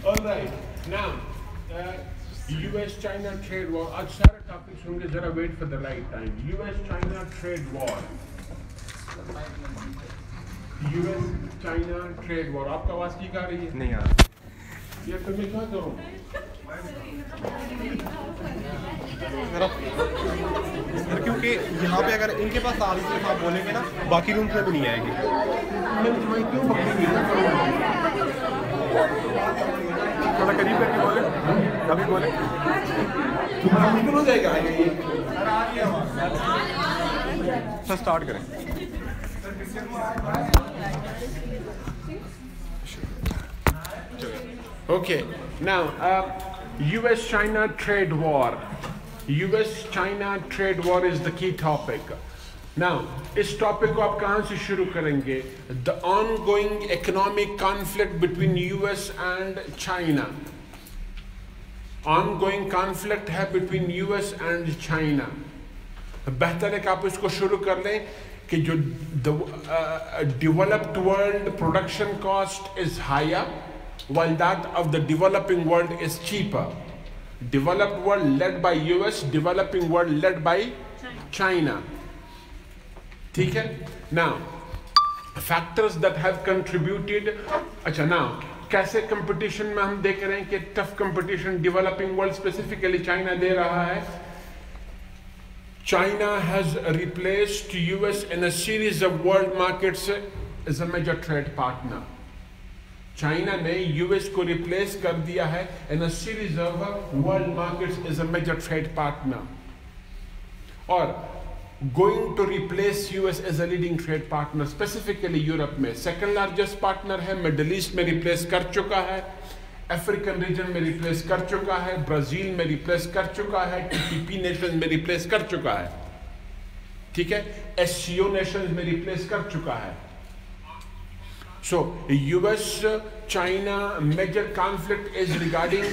All right. Now, US-China trade war. आज सारे topics होंगे, जरा wait for the right time. US-China trade war. US-China trade war. आपका आवाज ठीक आ रही है? नहीं यार. ये तो मैं क्या करूँ? क्योंकि यहाँ पे अगर इनके पास आ रही है आप बोलेंगे ना, बाकी रूम में भी नहीं आएगी. क्यों पकड़ेंगे? थोड़ा करीब करके बोले, कभी बोले. मुश्किल हो जाएगा ये. सर स्टार्ट करें. Okay, now US-China trade war. US-China trade war is the key topic. Now, इस टॉपिक को आप कहाँ से शुरू करेंगे? The ongoing economic conflict between US and China. Ongoing conflict है between US and China. बेहतर है कि आप इसको शुरू कर लें कि जो the developed world production cost is higher, while that of the developing world is cheaper. Developed world led by US, developing world led by China. ठीक है? Now, factors that have contributed. अच्छा, now कैसे competition में हम देख रहे हैं कि tough competition developing world specifically China दे रहा है. China has replaced US in a series of world markets as a major trade partner. China ने यूएस को रिप्लेस कर दिया है in a series of world markets as a major trade partner, और going to replace US as a leading trade partner. Specifically Europe में second largest partner है, middle east में replace कर चुका है, अफ्रीकन रीजन में रिप्लेस कर चुका है, ब्राजील में रिप्लेस कर चुका है, टीपीपी नेशन में रिप्लेस कर चुका है. ठीक है, एससीओ नेशन में रिप्लेस कर चुका है. So, US-China major conflict is regarding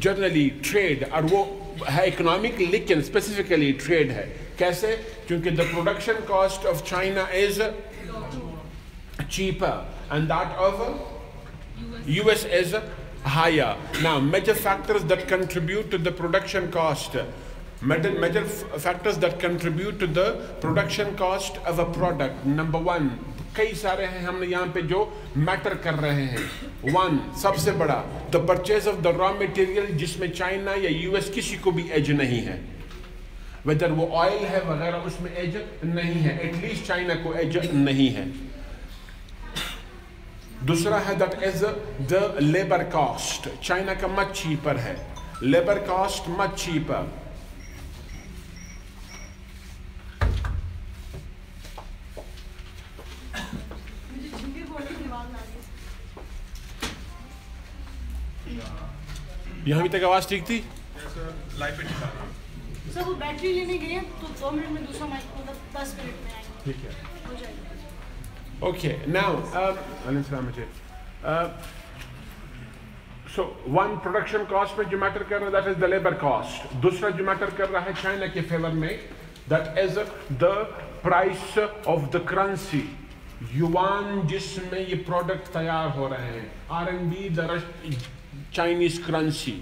generally trade, और वो है इकोनॉमिक, लेकिन स्पेसिफिकली ट्रेड है. कैसे? क्योंकि the production cost of China is cheaper and that of US is higher. Now, major factors that contribute to the production cost. Major factors that contribute to the production cost of a product. Number one, कई सारे हैं हमने यहाँ पे जो matter कर रहे हैं. वन, सबसे बड़ा, the purchase of the raw material, जिसमें चाइना या यूएस किसी को भी एज नहीं है. वेदर वो ऑयल है वगैरह, उसमें एज नहीं है, एटलीस्ट चाइना को एज नहीं है. दूसरा है that is the labour cost. China का मच चीपर है, लेबर कॉस्ट मच चीपर. यहाँ भी तक आवाज ठीक थी? लाइव पे दिखा रहा हूँ. सर वो बैटरी लेने गए तो 2 मिनट में दूसरा माइक, मतलब 10 मिनट में आएगा. ठीक है, हो जाएगा. Okay. Now so one, production cost में जो मैटर कर रहा है that is the labour cost. दूसरा जो मैटर कर रहा है चाइना के फेवर में, that is the price of the currency, yuan, जिसमें ये प्रोडक्ट तैयार हो रहे हैं. RMB the Chinese currency.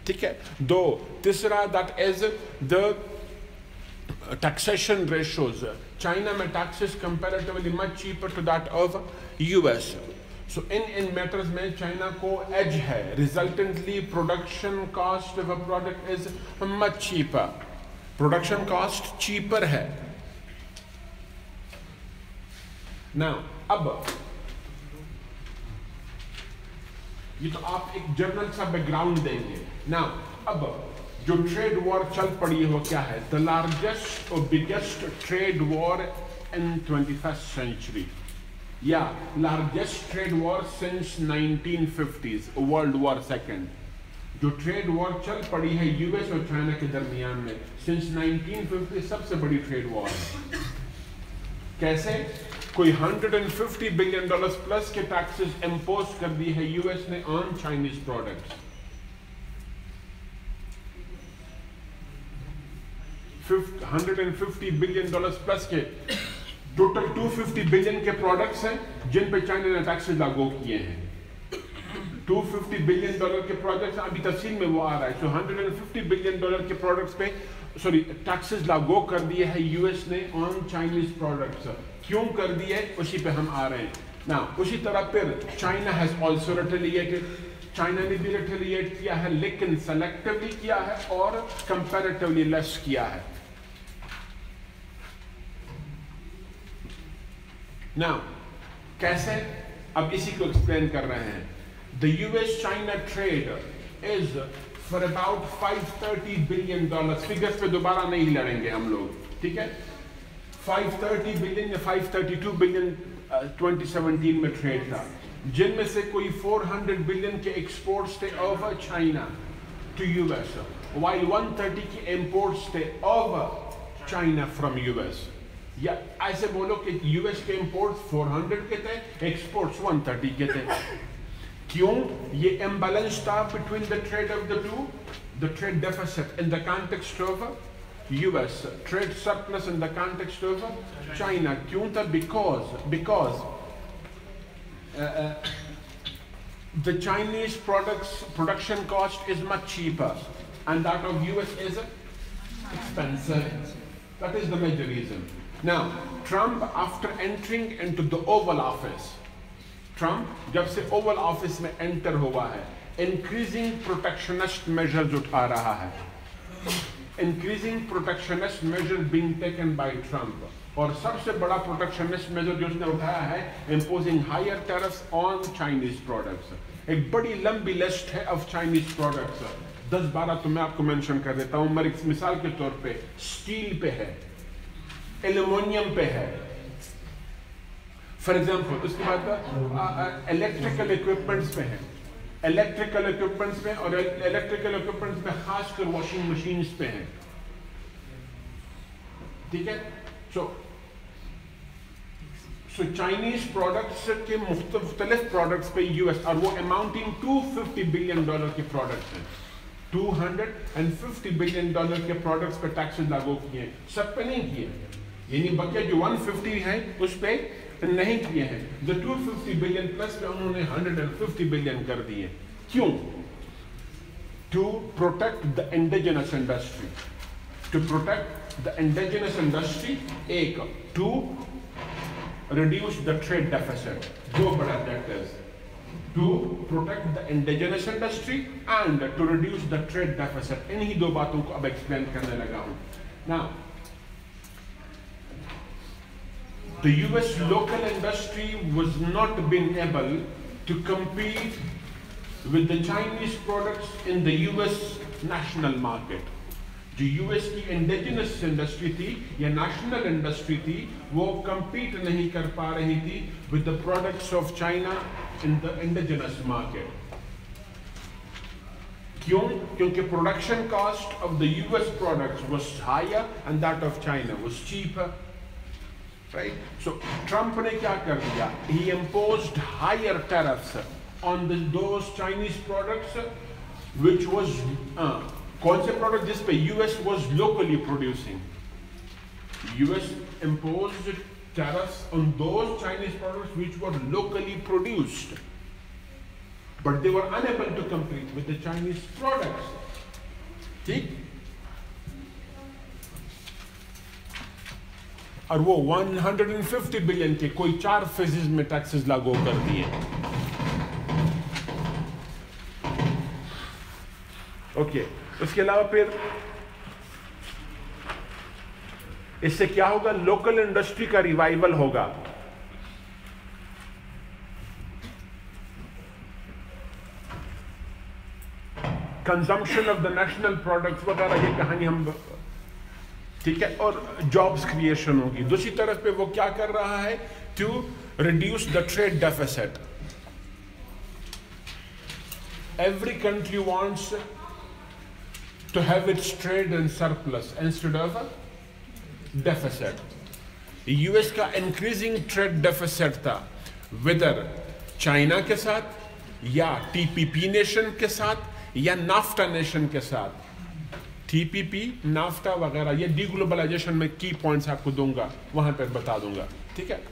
ठीक है. दो, तीसरा that is the taxation ratios. China में taxes comparatively much cheaper to that of US. So in matters में चाइना को एज है. Resultantly production cost of a product is much cheaper. Production cost cheaper है. Now अब ये तो आप एक जनरल सा बैकग्राउंड देंगे. नाउ अब जो ट्रेड वॉर चल पड़ी है वो क्या है? द लार्जेस्ट और biggest trade war in 21st century, या largest trade war since 1950s, world war second. जो ट्रेड वॉर चल पड़ी है यूएस और चाइना के दरमियान में सिंस 1950, सबसे बड़ी ट्रेड वॉर है. कैसे? कोई $150 बिलियन प्लस के टैक्सेस इम्पोज कर दिए है यूएस ने on Chinese products. 150 billion plus के टोटल 250 बिलियन के प्रोडक्ट्स हैं जिन पे चाइना ने टैक्सेस लागू किए हैं. $250 बिलियन के प्रोजेक्ट्स, अभी तफसील में वो आ रहा है। सो $150 बिलियन के प्रोडक्ट्स पे टैक्सेस लागू कर दिए है यूएस ने ऑन चाइनीज प्रोडक्ट्स। क्यों कर दिए उसी पे हम आ रहे हैं ना। उसी तरह फिर China has also retaliated, China ने भी रिटेलिएट किया है, लेकिन सेलेक्टिवली किया है और कंपैरेटिवली लेस किया है ना। कैसे, अब इसी को एक्सप्लेन कर रहे हैं। The US China trade is for about $530 billion. Figures पे दोबारा नहीं लड़ेंगे हम लोग, ठीक है। 530 बिलियन या 532 बिलियन 2017 में ट्रेड था, जिनमें से कोई 400 बिलियन के एक्सपोर्ट्स थे over China to US, while 130 की इंपोर्ट्स थे ओवर चाइना फ्रॉम यूएस। या ऐसे बोलो कि यूएस के इंपोर्ट्स 400 के थे, एक्सपोर्ट्स 130 के थे। क्यों? ये इम्बैलेंस था between the trade off the two, the trade deficit in the context of US, trade surplus in the context of China. क्यों था? Because the Chinese products production cost is much cheaper and that of US is expensive. That is the major reason. Now, Trump, after entering into the Oval Office, Trump जब से Oval Office में enter हुआ है, increasing protectionist measures उठा रहा है, increasing protectionist measures being taken by Trump। और सबसे बड़ा प्रोटेक्शनिस्ट मेजर जो उसने उठाया है, imposing higher tariffs on Chinese products। एक बड़ी लंबी लिस्ट है of Chinese products, 10-12 तो मैं आपको मेंशन कर देता हूँ। मगर मिसाल के तौर पे स्टील पे है, एल्यूमिनियम पे है, फॉर एग्जाम्पल। उसके बाद इलेक्ट्रिकल इक्विपमेंट्स पे है, इलेक्ट्रिकल इक्विपमेंट्स पे, और इलेक्ट्रिकल इक्विपमेंट्स में खासकर वॉशिंग मशीन्स पे है, ठीक है। सो चाइनीज प्रोडक्ट्स के मुख्तलिफ प्रोडक्ट्स पे यूएस, और वो अमाउंटिंग $250 बिलियन के प्रोडक्ट्स हैं, $250 बिलियन के प्रोडक्ट्स पे टैक्सेस लागू किए, सब पे नहीं किए, यानी बके जो 150 है उस पे नहीं किए हैं। द 250 बिलियन प्लस पे उन्होंने 150 बिलियन कर दिए। क्यों? To protect the indigenous industry, to protect the indigenous industry, एक to reduce the trade deficit, दो बड़ा objectives, to protect the indigenous industry and to reduce the trade deficit। इन्हीं दो बातों को अब explain करने लगा हूँ। Now, the US local industry was not been able to compete with the Chinese products in the US national market। जो US की इंडिजिनस इंडस्ट्री थी या नेशनल इंडस्ट्री थी, वो कंपीट नहीं कर पा रही थी with the products of China in the indigenous market. क्यों? क्योंकि production cost of the US products was higher and that of China was cheaper, right. So Trump ने क्या कर दिया? He imposed higher tariffs on those Chinese products which was कौन से product जिस पे US was locally producing. US imposed tariffs on those Chinese products which were locally produced, but they were unable to compete with the Chinese products, ठीक। और वो 150 billion के कोई 4 phases में टैक्सेस लागू कर दिए। ओके, उसके अलावा फिर इससे क्या होगा? लोकल इंडस्ट्री का रिवाइवल होगा। Consumption of the national products वगैरह, ये कहानी हम, ठीक है, और जॉब्स क्रिएशन होगी। दूसरी तरफ पे वो क्या कर रहा है? To reduce the trade deficit. Every country wants to have its trade in surplus instead of a deficit। US का increasing trade deficit था whether चाइना के साथ या TPP नेशन के साथ या नाफ्टा नेशन के साथ। TPP, नाफ्टा वगैरह, ये डीग्लोबलाइजेशन में की पॉइंट्स आपको दूंगा, वहां पर बता दूंगा, ठीक है।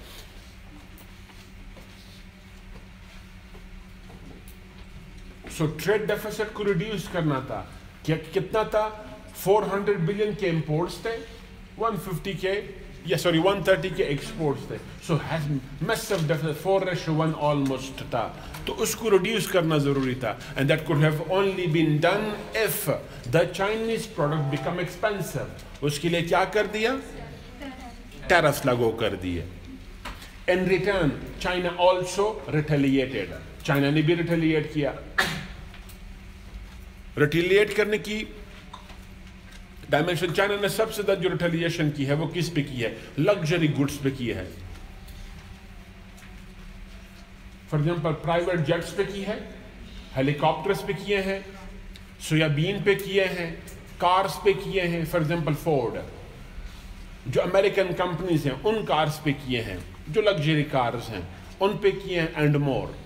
सो ट्रेड डेफिसिट को रिड्यूस करना था। क्या कितना था? 400 बिलियन के इंपोर्ट्स थे, 150 के 130 के एक्सपोर्ट्स थे। So has massive deficit, 4:1 almost था। तो उसको रिड्यूस करना जरूरी था। And that could have only been done if the Chinese product become expensive. उसके लिए क्या कर दिया? टैरिफ्स लागू कर दिए। In return China also retaliated, China ने भी रिटेलिएट किया। रिटेलिएट करने की डायमेंशन, चाइना ने सबसे ज्यादा जो रिटेलिएशन की है वो किस पे की है? लग्जरी गुड्स पे की है। फॉर एग्जाम्पल प्राइवेट जेट्स पे की है, हेलीकॉप्टर्स पे किए हैं, सोयाबीन पे किए हैं, कार्स पे किए हैं। फॉर एग्जाम्पल फोर्ड, जो अमेरिकन कंपनीज हैं उन कार्स पे किए हैं, जो लग्जरी कार्स हैं उन पे किए हैं, एंड मोर।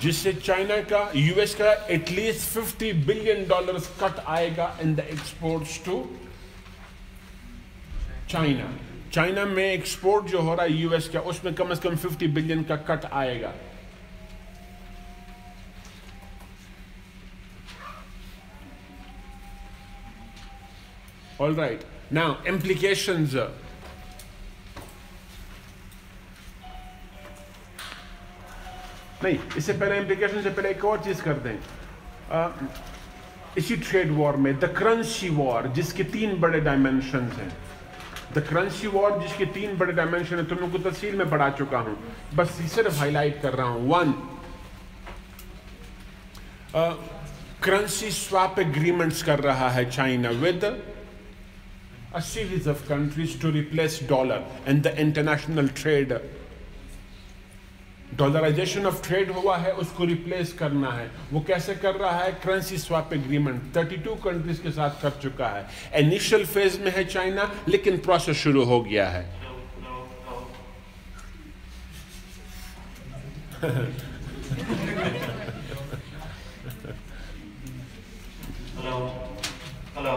जिससे चाइना का, यूएस का एटलीस्ट $50 बिलियन कट आएगा in the exports to China. China में एक्सपोर्ट जो हो रहा है यूएस का, उसमें कम से कम 50 बिलियन का कट आएगा। All right, now implications. नहीं, इससे पहले इम्प्लीकेशन से पहले एक और चीज करते हैं। इसी ट्रेड वॉर में द करेंसी वॉर, जिसके 3 बड़े डायमेंशंस हैं, द करेंसी वॉर जिसके 3 बड़े डायमेंशन है, तुम लोग को तफसील में पढ़ा चुका हूं, बस सिर्फ हाईलाइट कर रहा हूं। 1, करेंसी स्वैप एग्रीमेंट्स कर रहा है China with a series of countries to replace dollar and the international trade. Dollarization of trade हुआ है, उसको रिप्लेस करना है। वो कैसे कर रहा है? करेंसी स्वैप एग्रीमेंट 32 कंट्रीज के साथ कर चुका है। इनिशियल फेज में है चाइना, लेकिन प्रोसेस शुरू हो गया है। हेलो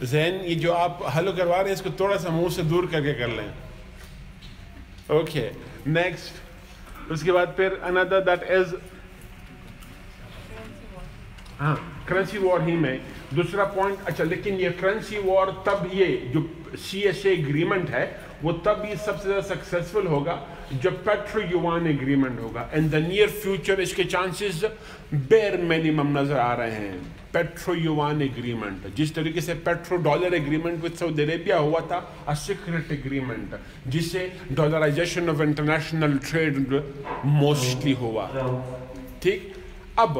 जैन, ये जो आप हेलो करवा रहे हैं इसको थोड़ा सा मुंह से दूर करके कर लें। Okay, next. उसके बाद फिर अनदर दैट इज, हाँ, करेंसी वॉर ही में दूसरा पॉइंट। अच्छा, लेकिन ये करेंसी वॉर तब, ये जो CSA एग्रीमेंट है वो तब ये सबसे ज्यादा सक्सेसफुल होगा जब पेट्रो युआन एग्रीमेंट होगा। इन द नियर फ्यूचर इसके चांसेस बेर मिनिमम नजर आ रहे हैं। पेट्रो युआन एग्रीमेंट, जिस तरीके से petro dollar agreement with Saudi Arabia हुआ था, अ सीक्रेट एग्रीमेंट जिससे dollarization of international trade mostly हुआ। ठीक, अब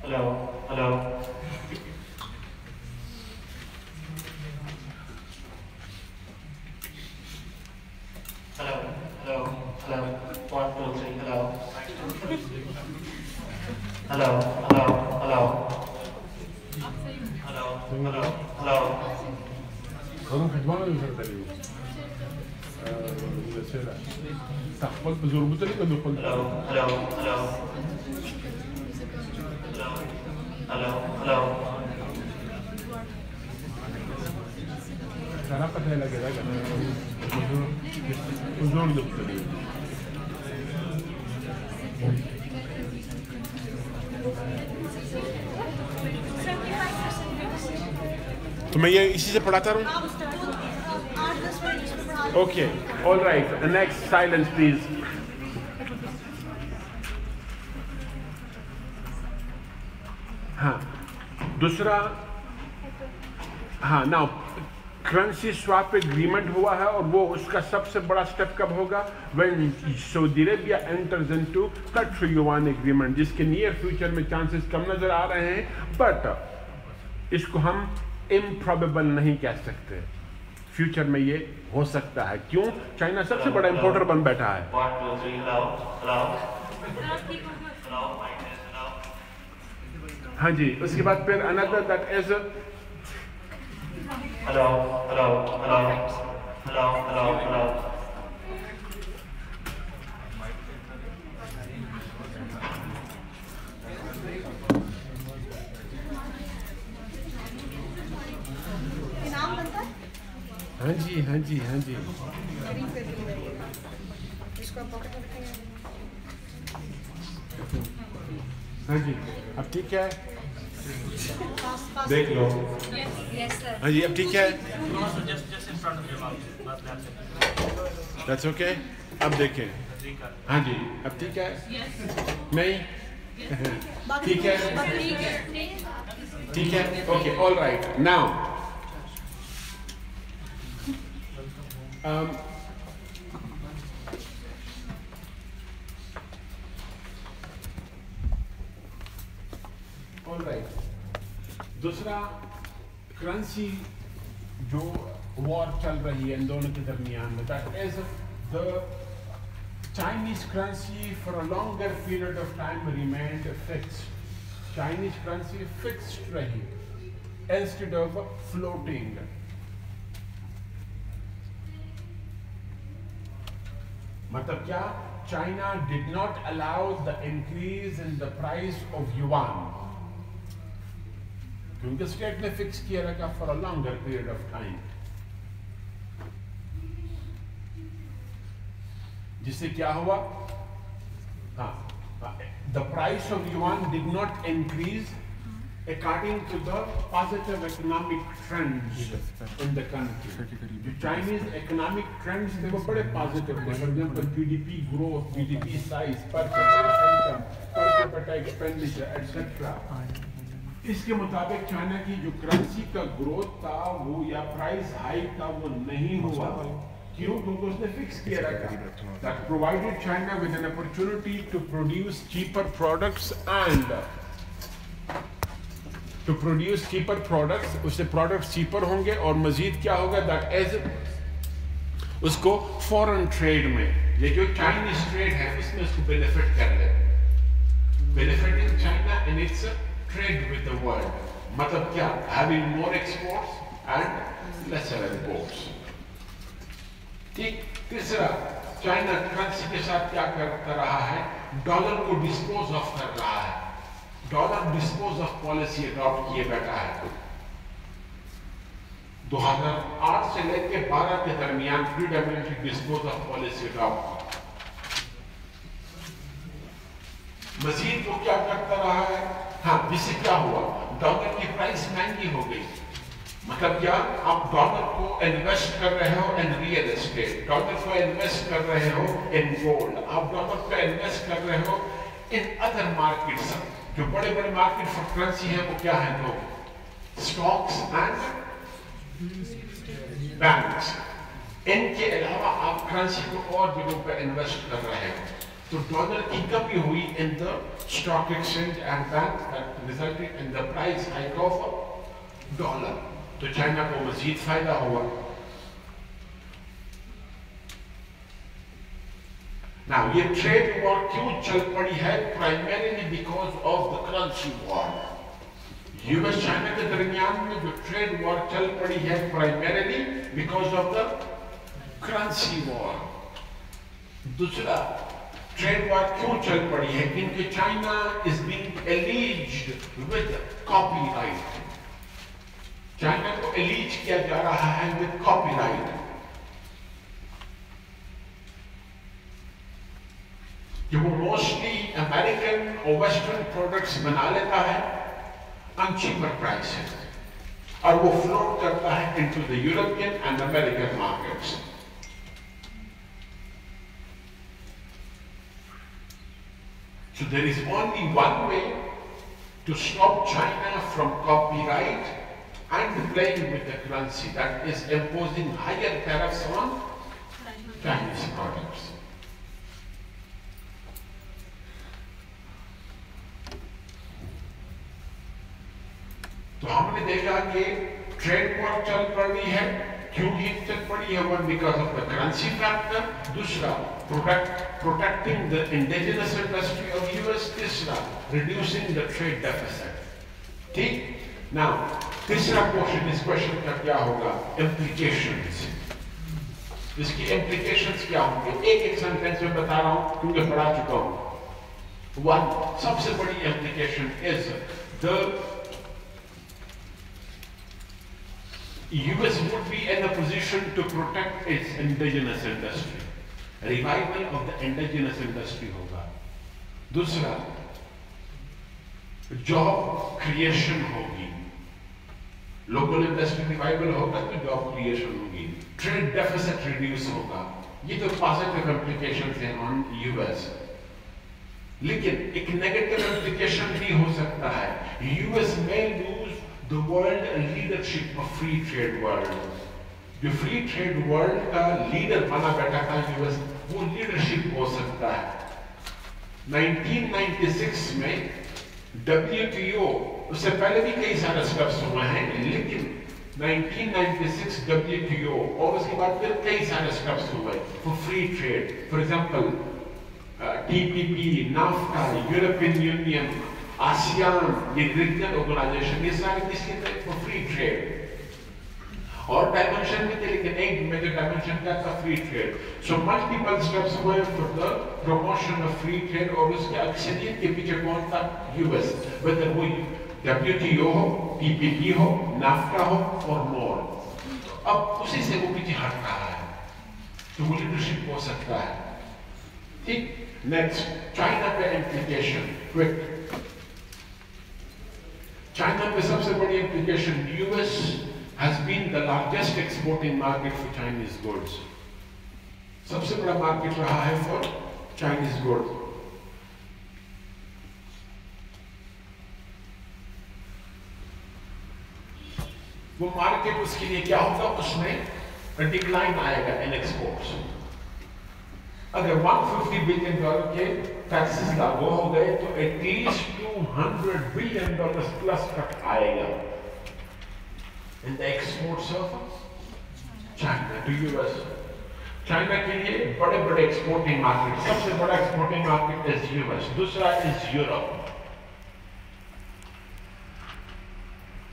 hello hello hello, hello, 1, 2, 3, hello. Hello, hello, hello. Hello, hello, hello. خلونا كتبان ولا شغالين؟ الأسئلة. تحفظ بزربط لي ولا دخل؟ Hello, hello, hello. Hello, hello. علاقة هي لقى وزور دكتوري. तो मैं ये इसी से पढ़ाता रहूँ? Okay, all right, next, silence please. हाँ, दूसरा, हाँ, नाउ करेंसी स्वैप एग्रीमेंट हुआ है, और वो उसका सबसे बड़ा स्टेप कब होगा? When Saudi Arabia enters into petro yuan agreement, जिसके नियर फ्यूचर में चांसेस कम नजर आ रहे हैं, बट इसको हम इम्प्रॉबेबल नहीं कह सकते। फ्यूचर में ये हो सकता है। क्यों? चाइना सबसे बड़ा इंपोर्टर बन बैठा है। 1, 2, 3, hello, hello. हाँ जी, उसके बाद फिर another that is, Hello, hello, hello. Hello, hello, hello. जी हाँ जी हाँ जी। इसको पॉकेट में रखेंगे। हाँ जी अब ठीक है, पास पास। देख लो। Yes sir. हाँ जी अब ठीक है, No, so just in front of your mouth. That's it. That's okay. अब देखें, हाँ जी अब ठीक है, नहीं ठीक है, ठीक है, okay, all right. Now all right, दूसरा करेंसी जो वॉर चल रही है इन दोनों के दरमियान में, that is the Chinese currency for a longer period of time remained fixed. Chinese currency fixed rahi instead of floating. मतलब क्या? China did not allow the increase in the price of yuan. क्योंकि state ने fix किया रखा for a longer period of time. जिससे क्या हुआ? The price of yuan did not increase according to the positive economic trends in the country. The Chinese economic trends they were very positive. For example, GDP growth, GDP size, per capita income, per capita expenditure, etc. इसके मुताबिक China की जो currency का growth था वो या price hike था वो नहीं हुआ। क्यों? क्योंकि उसने फिक्स किया रखा। That provided China with an opportunity to produce cheaper products and उससे प्रोडक्ट्स चीपर होंगे और मजीद क्या होगा? That is उसको फॉरेन ट्रेड में, ये जो चाइनीज ट्रेड है उसमें उसको बेनिफिट कर ले, benefiting China in its trade with the world. मतलब क्या? Having more exports and lesser imports. ठीक। तीसरा, चाइना करेंसी के साथ क्या करता रहा है? डॉलर को डिस्पोज ऑफ कर रहा है। Dollar dispose of policy adopt किए बैठा है। 2008 से लेकर 12 के दरमियान predominantly dispose of policy adopt. मजीद वो क्या करता रहा है? हाँ, जिससे क्या हुआ? डॉलर की प्राइस महंगी हो गई। मतलब क्या? आप डॉलर को इन्वेस्ट कर रहे हो इन रियल एस्टेट, डॉलर को इन्वेस्ट कर रहे हो इन गोल्ड, आप डॉलर को इन्वेस्ट कर रहे हो इन अदर मार्केट्स। जो बड़े बड़े मार्केट फॉर करेंसी है वो क्या है? तो स्टॉक्स एंड बैंक्स। इनके अलावा आप करेंसी को और जगहों पर इन्वेस्ट कर रहे हो, तो डॉलर की कमी हुई in the stock exchange and bank, that resulted in the price hike of dollar. तो चाइना को मजीद फायदा हुआ। Now, ये ट्रेड वॉर क्यों चल पड़ी है? Primarily because of the currency war. US China के दरमियान में जो ट्रेड वॉर चल पड़ी है primarily because of the currency war. दूसरा, ट्रेड वॉर क्यों चल पड़ी है? क्योंकि China is being एलिज्ड with copyright. China को एलिज किया जा रहा है विद कॉपीराइट। कि वो मोस्टली अमेरिकन और वेस्टर्न प्रोडक्ट्स बना लेता है ऑन चीपर प्राइसेस और वो फ्लोट करता है into the European and American markets. So there is only one way to stop China from copyright and playing with the currency, that is imposing higher tariffs on Chinese products. तो हमने देखा कि trade war चल पड़ी है। क्यों ही चल पड़ी है? One because of the currency factor. दूसरा, protecting the indigenous industry of US. तीसरा, reducing the trade deficit. ठीक? Now, तीसरा क्वेश्चन, इस क्वेश्चन का क्या होगा? Implications. इसकी implications क्या होंगे? एक सेंटेंस में बता रहा हूं क्योंकि पढ़ा चुका हूं। One, सबसे बड़ी implication is the US would be in a position to protect its indigenous industry. Revival of the indigenous industry होगा. दूसरा, जॉब क्रिएशन होगी. लोकल इंडस्ट्री रिवाइवल होगा तो जॉब क्रिएशन होगी. ट्रेड डेफिसिट रिड्यूस होगा. ये तो पॉजिटिव इम्प्लीकेशन हैं ऑन यूएस. लेकिन एक नेगेटिव इम्प्लीकेशन भी हो सकता है. यूएस में lose the world leadership of free trade world. जो फ्री ट्रेड वर्ल्ड का लीडर बना बैठा था यूएस, वो लीडरशिप हो सकता है. 1996 में WTO, उससे पहले भी कई सारे स्टेप्स हुए हैं, लेकिन 1996 WTO और उसके बाद फिर कई सारे स्टेप्स हुए for free trade. For example TPP, NAFTA, European Union, ASEAN, ये रीजनल ऑर्गेनाइजेशन, ये सारे किसके थे? For free trade. और डायमेंशन भी थे, लेकिन एक मेजर डायमेंशन क्या था? Free trade. So multiple steps हुए for the promotion of free trade, और उसके अक्सरियत के पीछे कौन था? यूएस. वेदर वो WTO हो, TPP हो, नाफ्टा हो और मोर. अब उसी से वो पीछे हट रहा है, तो वो लीडरशिप हो सकता है. ठीक. नेक्स्ट, चाइना पे इम्प्लीकेशन. क्विक, चाइना पे सबसे बड़ी implication, US has been the largest exporting market for Chinese goods. सबसे बड़ा मार्केट रहा है for Chinese goods. वो मार्केट, उसके लिए क्या होगा? उसमें डिक्लाइन आएगा इन एक्सपोर्ट्स. अगर $150 बिलियन के टैक्सेस लागू हो गए तो एटलीस्ट $200 बिलियन प्लस कट आएगा in the exports of China to US. China के लिए बड़े बड़े एक्सपोर्टिंग मार्केट, सबसे बड़ा एक्सपोर्टिंग मार्केट इज यूएस. दूसरा इज यूरोप.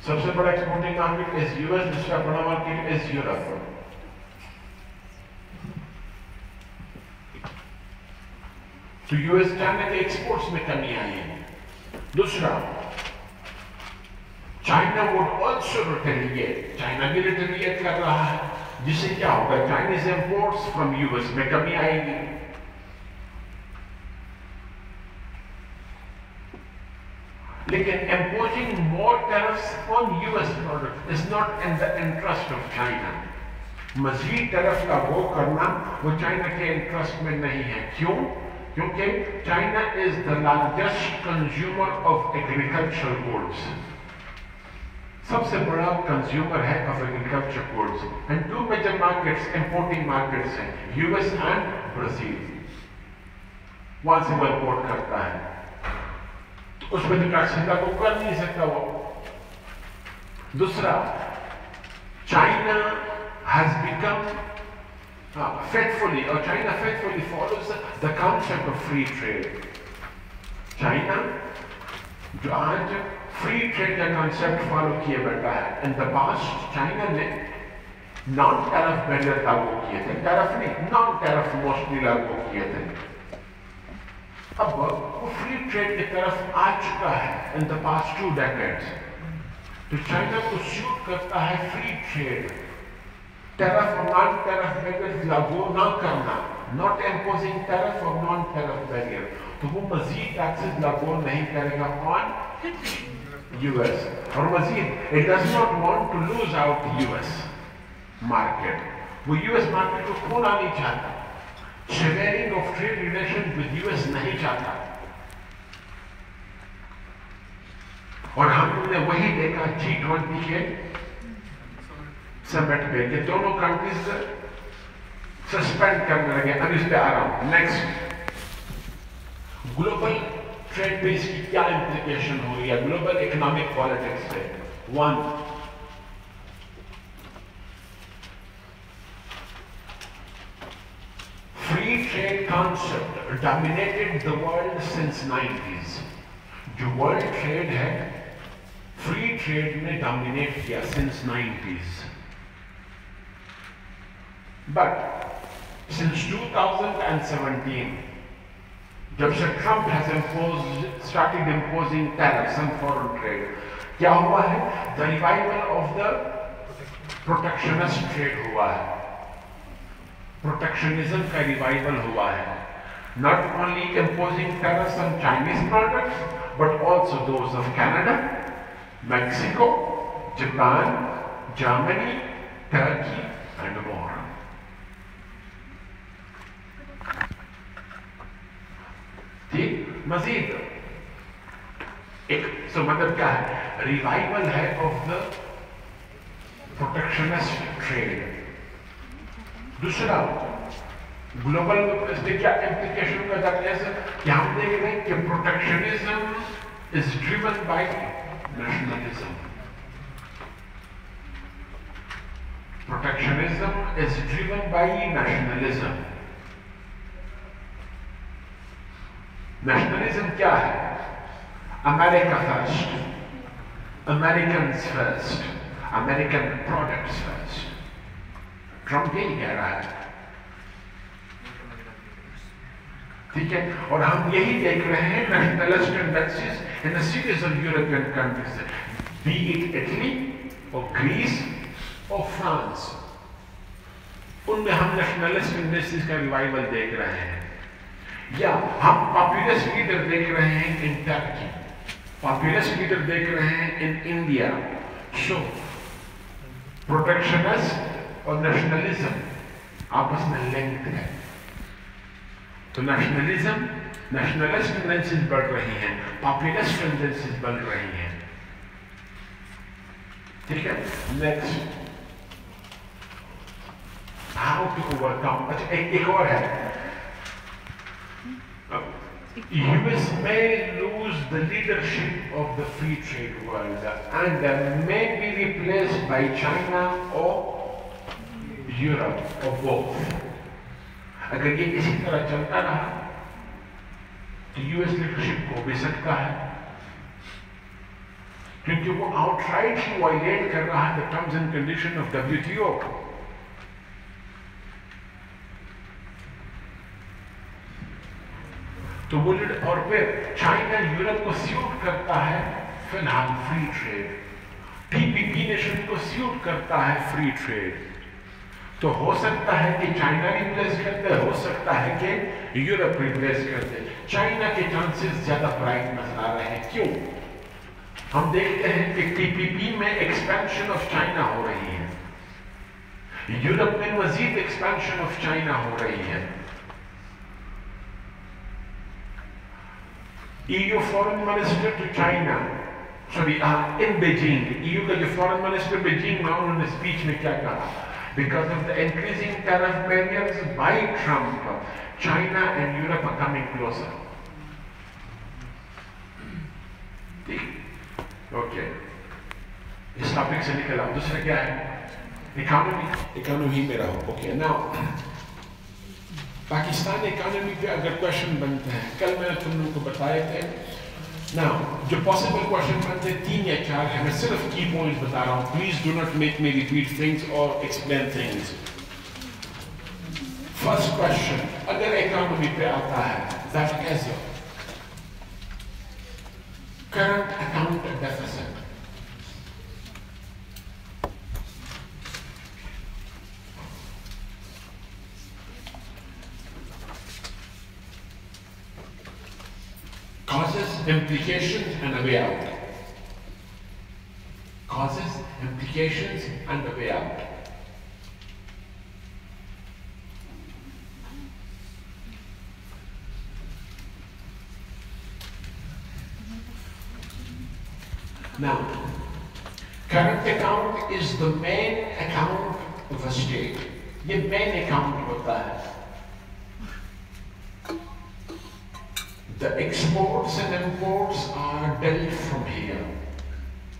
सबसे बड़ा एक्सपोर्टिंग मार्केट इज यूएस, दूसरा बड़ा मार्केट इज यूरोप. तो यूएस चाइना के एक्सपोर्ट्स में कमी आई है. दूसरा, China would also retaliate. China भी रिटेलिएट कर रहा है, जिससे क्या होगा? चाइनीज इंपोर्ट्स फ्रॉम यूएस में कमी आएगी. लेकिन imposing more tariffs on US products is not in the interest of China. मजीद टैरिफ का वो करना वो चाइना के इंटरेस्ट में नहीं है. क्यों? क्योंकि China is the largest consumer of agricultural goods. सबसे बड़ा कंज्यूमर है of agriculture goods. And two major markets, importing markets हैं, यूएस एंड ब्राजील. वहां से वो इंपोर्ट करता है, तो उसमें तो टैक्स लागू कर नहीं सकता वो. दूसरा, China has become faithfully, or China faithfully follows the concept of free trade. China जो आज फ्री ट्रेड का कॉन्सेप्ट फॉलो किए बैठा है. इन द पास्ट चाइना ने नॉन टैरिफ बैरियर लागू किए थे, टैरिफ नहीं, नॉन टैरिफ मोस्टली लागू किए थे. अब वो फ्री ट्रेड की तरफ आ चुका है इन द पास्ट 2 decades. तो चाइना को सूट करता है फ्री ट्रेड. टैरिफ और नॉन टैरिफ बैरियर लागू ना करना, नॉट इम्पोजिंग टैरिफ और नॉन टैरिफ बैरियर. तो वो मजीद टैक्सेस लागू नहीं करेगा ऑन यूएस. और मजीद it does not want to lose out US market. वो यूएस मार्केट को खोना नहीं चाहता. Sharing of trade relation with US नहीं चाहता. और हमने वही देखा G20 के समिट पे कि दोनों कंट्रीज सस्पेंड करने लगे. अब इस पे आ रहा हूं. नेक्स्ट, ग्लोबल ट्रेड पे इसकी क्या इंप्लीकेशन हो रही है ग्लोबल इकोनॉमिक पॉलिटिक्स पे? 1, free trade concept dominated the world since 90s. जो वर्ल्ड ट्रेड है, फ्री ट्रेड ने डोमिनेट किया सिंस 90s. बट सिंस 2017, जब से Trump has started imposing tariffs on foreign trade, क्या हुआ है? The revival of the protectionist trade हुआ है, प्रोटेक्शनिज्म का रिवाइवल हुआ है. Not only imposing tariffs on Chinese products, but also those of Canada, Mexico, Japan, Germany, Turkey, and more. ठीक, मजीद एक मतलब क्या है? रिवाइवल है ऑफ द प्रोटेक्शनिस्ट ट्रेड. दूसरा, ग्लोबल इसके क्या इम्प्लीकेशन का कि हम देख रहे हैं कि protectionism is driven by nationalism. Protectionism is driven by nationalism. Nationalism क्या है? America first, Americans first, American products first. Trump यही कह रहा है, ठीक है. और हम यही देख रहे हैं nationalist tendencies in a series of European countries, B it Italy और ग्रीस और फ्रांस. उनमें हम नेशनलिस्ट टेंडेंसीज का रिवाइवल देख रहे हैं. या हम पॉपुलिस्ट लीडर देख रहे हैं इन टर्की, पॉपुलिस्ट लीडर देख रहे हैं इन इंडिया. सो प्रोटेक्शनिस्ट और नेशनलिज्म आपस में लिंक्ड है. तो नेशनलिज्म, नेशनलिस्ट टेंडेंसीज बढ़ रही हैं, पॉपुलिस्ट टेंडेंसीज बढ़ रही हैं. ठीक है. Next, how to overcome. अच्छा, एक और है. US may lose the leadership of the free trade world and may be replaced by China or Europe or both. अगर ये इसी तरह चलता रहा तो यूएस लीडरशिप खो भी सकता है, क्योंकि वो आउटराइट ही वायलेट कर रहा है the terms and condition of WTO. तो वो और फिर चाइना यूरोप को सूट करता है फिलहाल फ्री ट्रेड, TPP नेशन को सूट करता है फ्री ट्रेड. तो हो सकता है कि चाइना रिप्लेस कर दे, हो सकता है कि यूरोप रिप्लेस कर दे. चाइना के चांसेस ज्यादा ब्राइट नजर आ रहे हैं. क्यों? हम देखते हैं कि TPP में एक्सपेंशन ऑफ चाइना हो रही है, यूरोप में मजीद एक्सपेंशन ऑफ चाइना हो रही है. EU foreign minister to China, sorry in Beijing, EU का जो फॉरेन मिनिस्टर बीजिंग में, उन्होंने स्पीच में क्या कहा? Because of the increasing tariff barriers by Trump, China and Europe are coming closer. Okay. इस टॉपिक से निकल आओ. दूसरा क्या है? इकोनॉमी में रहो. Okay. Now, पाकिस्तान इकोनॉमी पे अगर क्वेश्चन बनते हैं, कल मैंने तुम लोगों को बताए थे. Now, जो पॉसिबल क्वेश्चन बनते हैं 3 या 4 है. मैं सिर्फ की पॉइंट्स बता रहा हूँ. Please do not make me repeat things और एक्सप्लेन थिंग्स. फर्स्ट क्वेश्चन अगर इकोनॉमी पे आता है, that is current account deficit. Causes, implications, and a way out. Causes, implications, and a way out. Now, current account is the main account of a state. ये main account होता है. The exports and imports are dealt from here.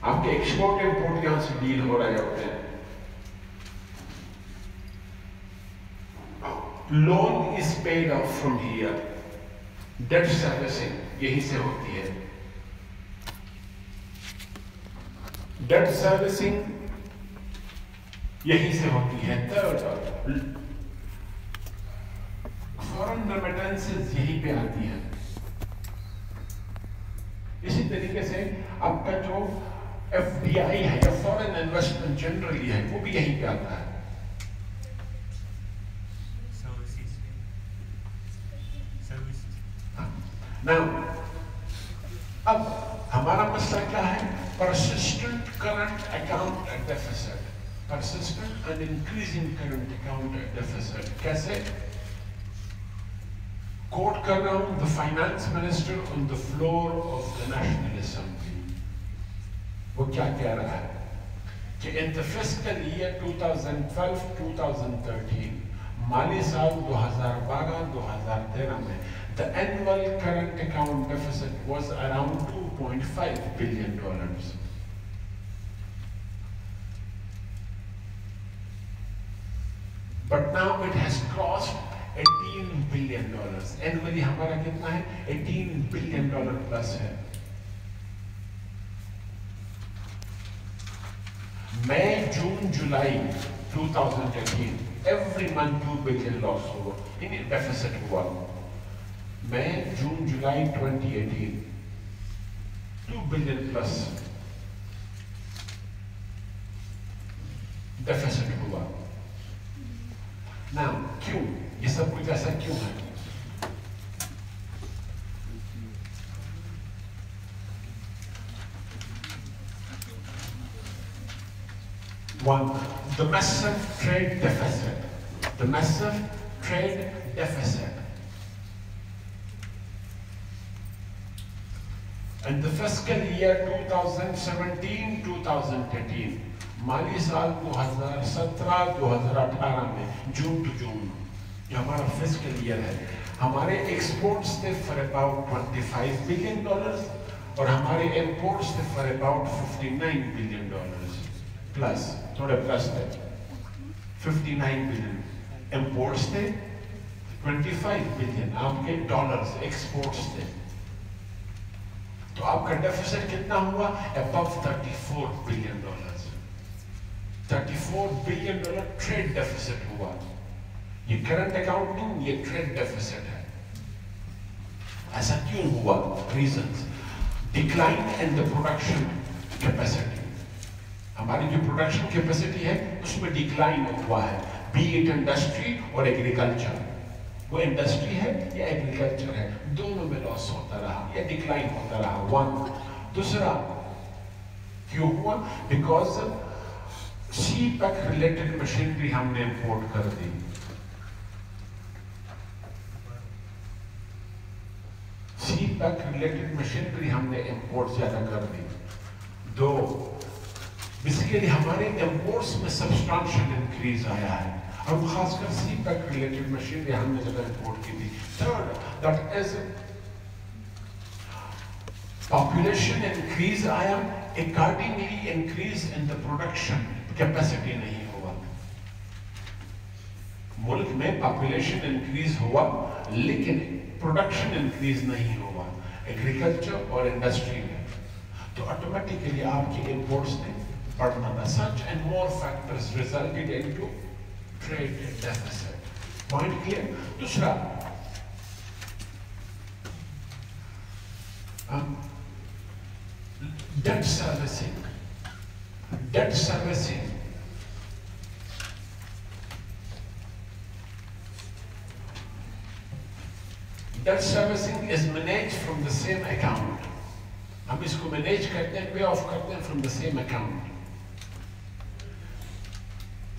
आपके export import यहां से deal हो रहे होते हैं. Loan is paid off from here. Debt servicing यहीं से होती है. Debt servicing यहीं से होती है. Third, foreign remittances यहीं पे आती है. इसी तरीके से आपका जो FDI है या फॉरेन इन्वेस्टमेंट जनरली है, वो भी यहीं पे आता है। Now, अब हमारा मसला क्या है? Persistent current account deficit, persistent and increasing current account deficit. कैसे? कोट कर रहा हूं the finance minister on the floor of the National Assembly. वो क्या कह रहा है कि in the fiscal year 2012-2013 माली साल 2012-2013 में the annual current account deficit was around $2.5 billion. But now it has crossed $18 billion. Annually हमारा कितना है? $18 billion plus है। May, June, July 2018 every month $2 billion loss हुआ, in deficit हुआ। May, June, July 2018 $2 billion plus deficit हुआ। Now क्यों? ये सब कुछ ऐसा क्यों है? One, the massive trade deficit. The massive trade deficit. In the fiscal year 2017-2018, माली साल 2017-2018 में जून टू जून जो हमारा फिस्कल ईयर है, हमारे एक्सपोर्ट्स थे फॉर अबाउट $25 बिलियन और हमारे इंपोर्ट्स थे फॉर अबाउट $59 बिलियन प्लस, थोड़े प्लस थे। 59 बिलियन इंपोर्ट्स थे, 25 बिलियन आपके डॉलर्स एक्सपोर्ट्स थे। तो आपका डेफिसिट कितना हुआ? Above $34 billion. $34 billion trade deficit हुआ। ये करंट अकाउंट नहीं, ये ट्रेड डेफिसिट है। ऐसा क्यों हुआ? Reasons, decline in the production capacity. हमारी जो प्रोडक्शन कैपेसिटी है उसमें डिक्लाइन हुआ है, बी इट इंडस्ट्री और एग्रीकल्चर। वो इंडस्ट्री है या एग्रीकल्चर है, दोनों में लॉस होता रहा या डिक्लाइन होता रहा। वन। दूसरा क्यों हुआ? बिकॉज सीपैक रिलेटेड मशीनरी हमने इंपोर्ट कर दी। सीपैक रिलेटेड मशीनरी हमने इंपोर्ट ज्यादा कर दी। दो, बेसिकली हमारे इंपोर्ट्स में सब्सटेंशियल इंक्रीज आया है, और खासकर सीपैक रिलेटेड मशीनरी हमने ज्यादा इंपोर्ट की थी। Third, that is population increase आया, accordingly increase in the production capacity नहीं हुआ। मुल्क में पॉपुलेशन इंक्रीज हुआ लेकिन प्रोडक्शन इंक्रीज नहीं हुआ एग्रीकल्चर और इंडस्ट्री में, तो ऑटोमेटिकली आपके इंपोर्ट्स ने बढ़ना था। Such and more factors resulted into trade deficit. Point clear? दूसरा, debt servicing. Debt servicing. Debt servicing is managed from the same account. हम इसको मैनेज करते हैं, पे ऑफ करते हैं from the same account.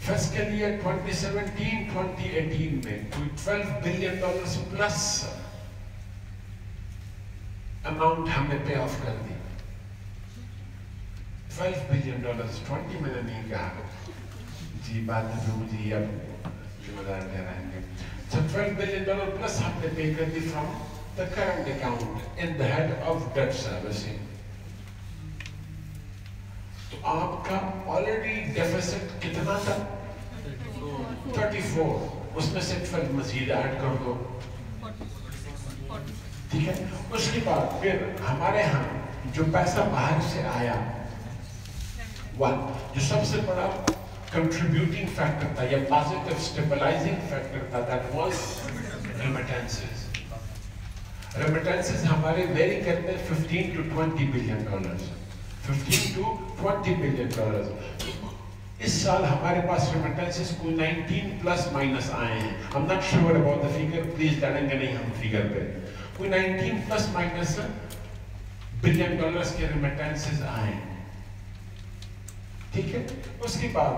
Fiscal year 2017-2018 में कोई $12 बिलियन प्लस अमाउंट हमने पे ऑफ कर दी। $12 बिलियन, 20 मैंने नहीं कहा जी, बात में मुझे अब जिम्मेदार ठहराएंगे। So $12 बिलियन प्लस हमने पे कर दी from the current account in the head of debt servicing. तो आपका ऑलरेडी डेफिसिट कितना था? 34, उसमें से 12 मजीद ऐड कर दो, ठीक है। उसके बाद फिर हमारे यहाँ जो पैसा बाहर से आया, वन, जो सबसे बड़ा कंट्रीब्यूटिंग फैक्टर था या पॉजिटिव स्टेबलाइजिंग फैक्टर था, दैट वाज रेमिटेंसेस। रेमिटेंसेस हमारे वेरी करते हैं $15 to $20 billion. 15 to 20 billion dollar. इस साल हमारे पास रेमिटेंसेस को 19 प्लस माइनस आए हैं। I'm not sure about the figure, please लड़ेंगे नहीं हम फिगर पे। कोई 19 प्लस माइनस बिलियन डॉलर्स के रेमिटेंसेस आए हैं, ठीक है। उसके बाद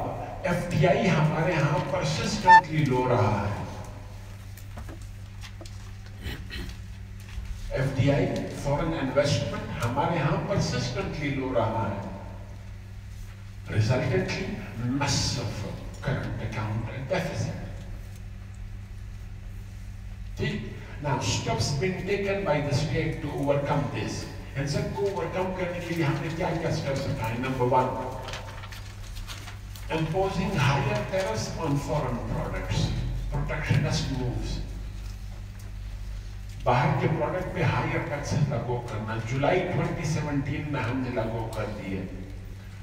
FDI हमारे यहाँ परसिस्टेंटली लो रहा है। FDI फॉरेन इन्वेस्टमेंट हमारे यहाँ परसिस्टेंटली लो रहा है, resultantly massive current account deficit. Now steps been taken by the state to overcome this. इन सबको overcome करने के लिए हमने क्या क्या steps उठाए? Number 1, imposing higher tariffs on foreign products, protectionist moves. बाहर के प्रोडक्ट पे हायर टैक्सेस लागू करना। जुलाई 2017 में हमने लागू कर दिए,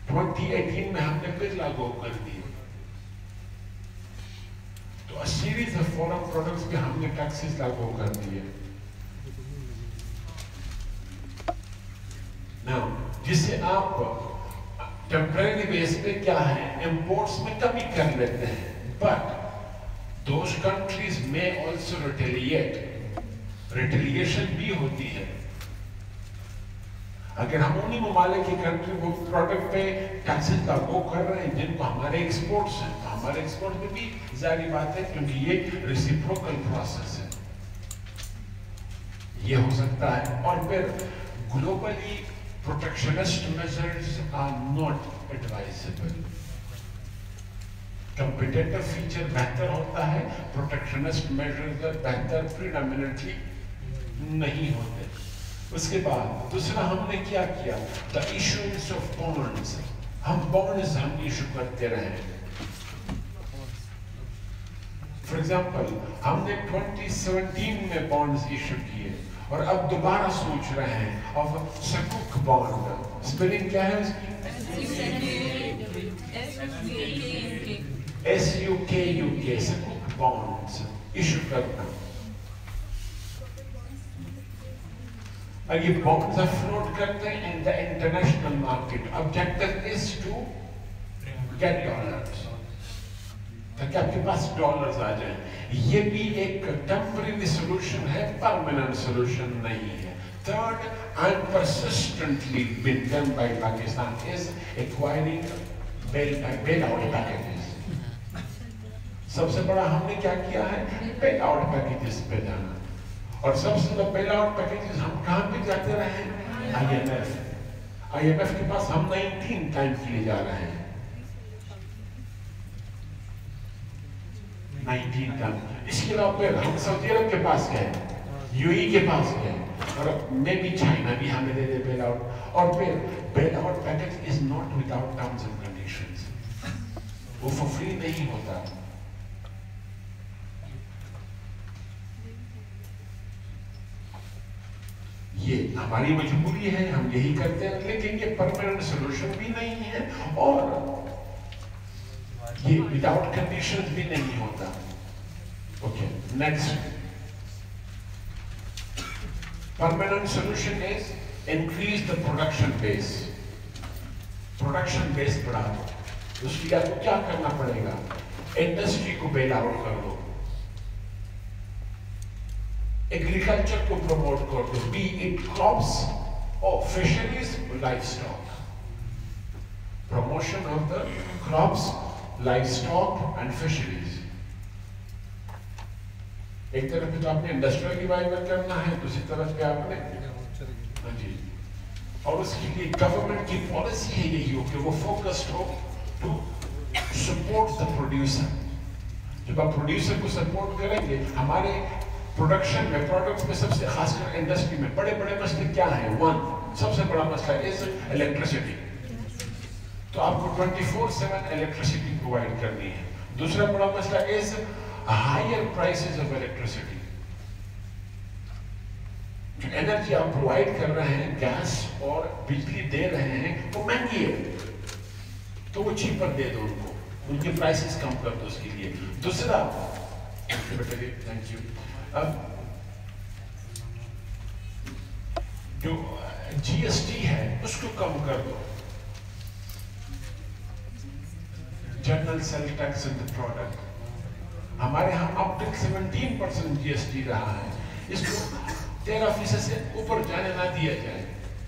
2018 में हमने फिर लागू कर दिए। तो a series of foreign products पे हमने टैक्सेस लागू कर दिए। Now, जिसे आप टेम्परेरी बेस पे क्या है, इंपोर्ट्स में कमी कर लेते हैं, but those countries may also retaliate. Retaliation भी होती है। अगर हम उन्हीं ममालिक की कंट्री वो प्रोडक्ट पे टैक्सेस लागू कर रहे हैं जिनको हमारे एक्सपोर्ट्स हैं, तो हमारे एक्सपोर्ट में भी जारी बात है, क्योंकि ये रेसिप्रोकल प्रोसेस है, ये हो सकता है। और फिर globally protectionist measures are not advisable. Competitive feature बेहतर होता है, प्रोटेक्शनिस्ट मेजर्स बेहतर प्रीडोमिनेंटली नहीं होते। उसके बाद दूसरा हमने क्या किया, द इशुएंस ऑफ बॉन्ड्स। हम बॉन्ड्स हम इशू करते रहे। फॉर एग्जांपल हमने 2017 में बॉन्ड्स इशू किए और अब दोबारा सोच रहे हैं ऑफ सकूक बॉन्ड। स्पेलिंग क्या है उसकी? SUK सकूक बॉन्ड्स इशू करना। और ये बॉन्ड्स फ्लोट करते हैं in the international market. Objective is to get dollars, ताकि आपके पास डॉलर्स आ जाए। ये भी एक टेम्परेरी सोल्यूशन है, परमानेंट सोल्यूशन नहीं है। Third, and persistently been done by Pakistan is acquiring bailout packages. सबसे बड़ा हमने क्या किया है, bailout packages पे जाना। और सबसे बड़ा bailout packages हम कहाँ पे जाते रहे हैं? IMF के पास हम 19 टाइम के लिए जा रहे हैं, 19 टाइम। इसके अलावा फिर हम सऊदी अरब के पास गए, UAE के पास गए, और मे भी चाइना भी हमें दे दे bailout। और फिर bailout package is not without terms and conditions, वो for free नहीं होता। ये हमारी मजबूरी है, हम यही करते हैं, लेकिन ये परमानेंट सोल्यूशन भी नहीं है और ये विदाउट कंडीशंस भी नहीं होता। Okay, next permanent solution is increase the production base. Production base बढ़ा दो। उसके लिए आपको क्या करना पड़ेगा, इंडस्ट्री को बेल आउट कर दो, एग्रीकल्चर को प्रमोट कर दो, बी इट क्रॉप्स और fisheries, livestock. Promotion of the crops, livestock and fisheries. एक तरफ पे तो आपने इंडस्ट्रियल रिवाइवल करना है, दूसरी तरफ पे आपने जी, और उसके लिए गवर्नमेंट की पॉलिसी है यही हो कि वो फोकस्ड हो टू सपोर्ट द प्रोड्यूसर। जब आप प्रोड्यूसर को सपोर्ट करेंगे, हमारे प्रोडक्शन में, प्रोडक्ट्स में, सबसे खासकर इंडस्ट्री में बड़े बड़े मसले क्या हैं? वन, सबसे बड़ा मसला इज इलेक्ट्रिसिटी। तो आपको 24/7 इलेक्ट्रिसिटी प्रोवाइड करनी है। दूसरा बड़ा मसला is higher prices of electricity. जो एनर्जी आप प्रोवाइड कर रहे हैं, गैस और बिजली दे रहे हैं, वो महंगी है, तो वो चीपर दे दो उनको, उनके प्राइसेस कम कर दो उसके लिए। दूसरा, थैंक यू, जो GST है उसको कम कर दो। General sale tax in the product. हमारे यहाँ अब तक 17% जीएसटी रहा है, इसको 13% से ऊपर जाने ना दिया जाए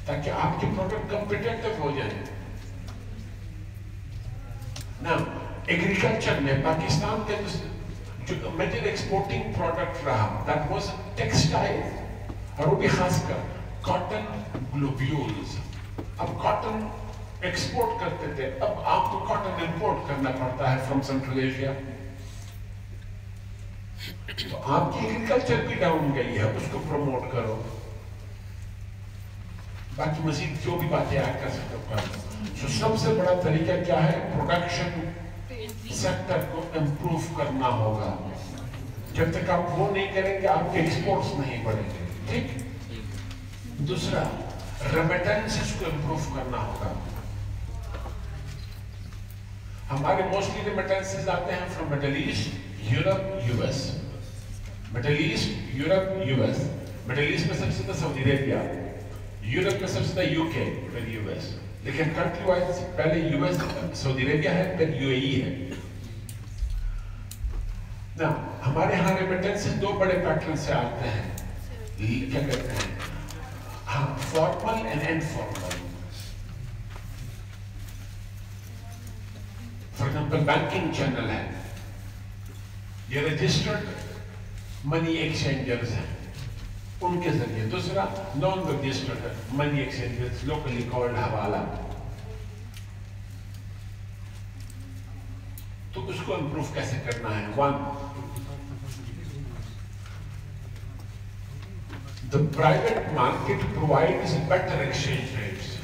ताकि आपके प्रोडक्ट कॉम्पिटिटिव हो जाए ना। एग्रीकल्चर में पाकिस्तान के जो मेजर एक्सपोर्टिंग प्रोडक्ट रहा दैट वाज टेक्सटाइल, और वो भी खासकर कॉटन ग्लोब्यूल्स। अब कॉटन एक्सपोर्ट करते थे, अब आपको कॉटन इंपोर्ट करना पड़ता है फ्रॉम सेंट्रल एशिया। तो आपकी एग्रीकल्चर भी डाउन गई है, उसको प्रमोट करो। बाकी मजीद जो भी बातें आप कर सकते हो। तो सबसे बड़ा तरीका क्या है? प्रोडक्शन सेक्टर को इंप्रूव करना होगा। जब तक आप वो नहीं करेंगे आपके एक्सपोर्ट्स नहीं बढ़ेंगे, ठीक। दूसरा, रेमिटेंसेस को इंप्रूव करना होगा। हमारे मोस्टली रेमिटेंसेस आते हैं from middle east, Europe, US. Middle east, Europe, US. Middle east में सबसे ज्यादा सऊदी अरेबिया, यूरोप में सबसे ज्यादा यूके, फिर यूएस। लेकिन कंट्री वाइज पहले यूएस, सऊदी अरेबिया है, फिर यूएई है ना। हमारे यहाँ रेमिटेंसेस दो बड़े पैटर्न से आते हैं, क्या कहते हैं, हाँ, formal and informal. For example banking channel है, ये रजिस्टर्ड मनी एक्सचेंजर्स हैं, उनके जरिए। दूसरा, non registered money exchangers, locally called हवाला। तो उसको इंप्रूव कैसे करना है? One, the private market provides better exchange rates.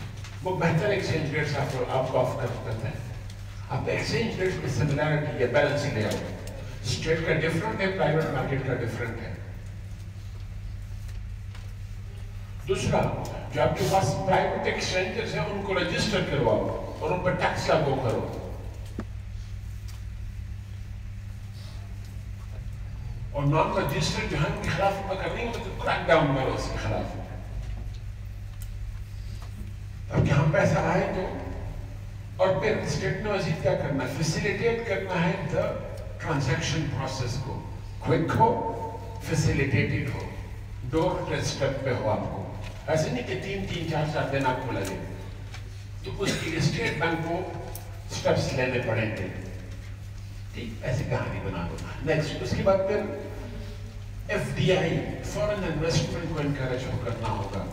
वो बेहतर एक्सचेंज रेट्स आपको ऑफर करते हैं। आप एक्सचेंज रेट में सिमिलरिटी या बैलेंस ले आओ। स्टेट का डिफरेंट है, प्राइवेट मार्केट का डिफरेंट है। दूसरा, जो आपके पास प्राइवेट एक्सचेंजर्स हैं उनको रजिस्टर करवाओ और उन पर टैक्स लागू करो। और नॉन रजिस्टर्ड जो है उनके खिलाफ अगर नहीं होता तो क्रैक डाउन करो उसके खिलाफ, ताकि हम पैसा आए तो। और फिर स्टेट ने मजीद क्या करना है? फैसिलिटेट करना है द ट्रांजैक्शन प्रोसेस को, क्विक हो, फैसिलिटेटेड हो, डोर स्टेप पे हो। आपको ऐसे नहीं कि 3-3, 4-4 दिन आपको लगे, तो उसके लिए स्टेट बैंक को स्टेप्स लेने पड़ेंगे, ठीक। ऐसी कहानी बना दो। नेक्स्ट, उसके बाद फिर एफडीआई, फॉरेन इन्वेस्टमेंट को इनकरेज करना होगा।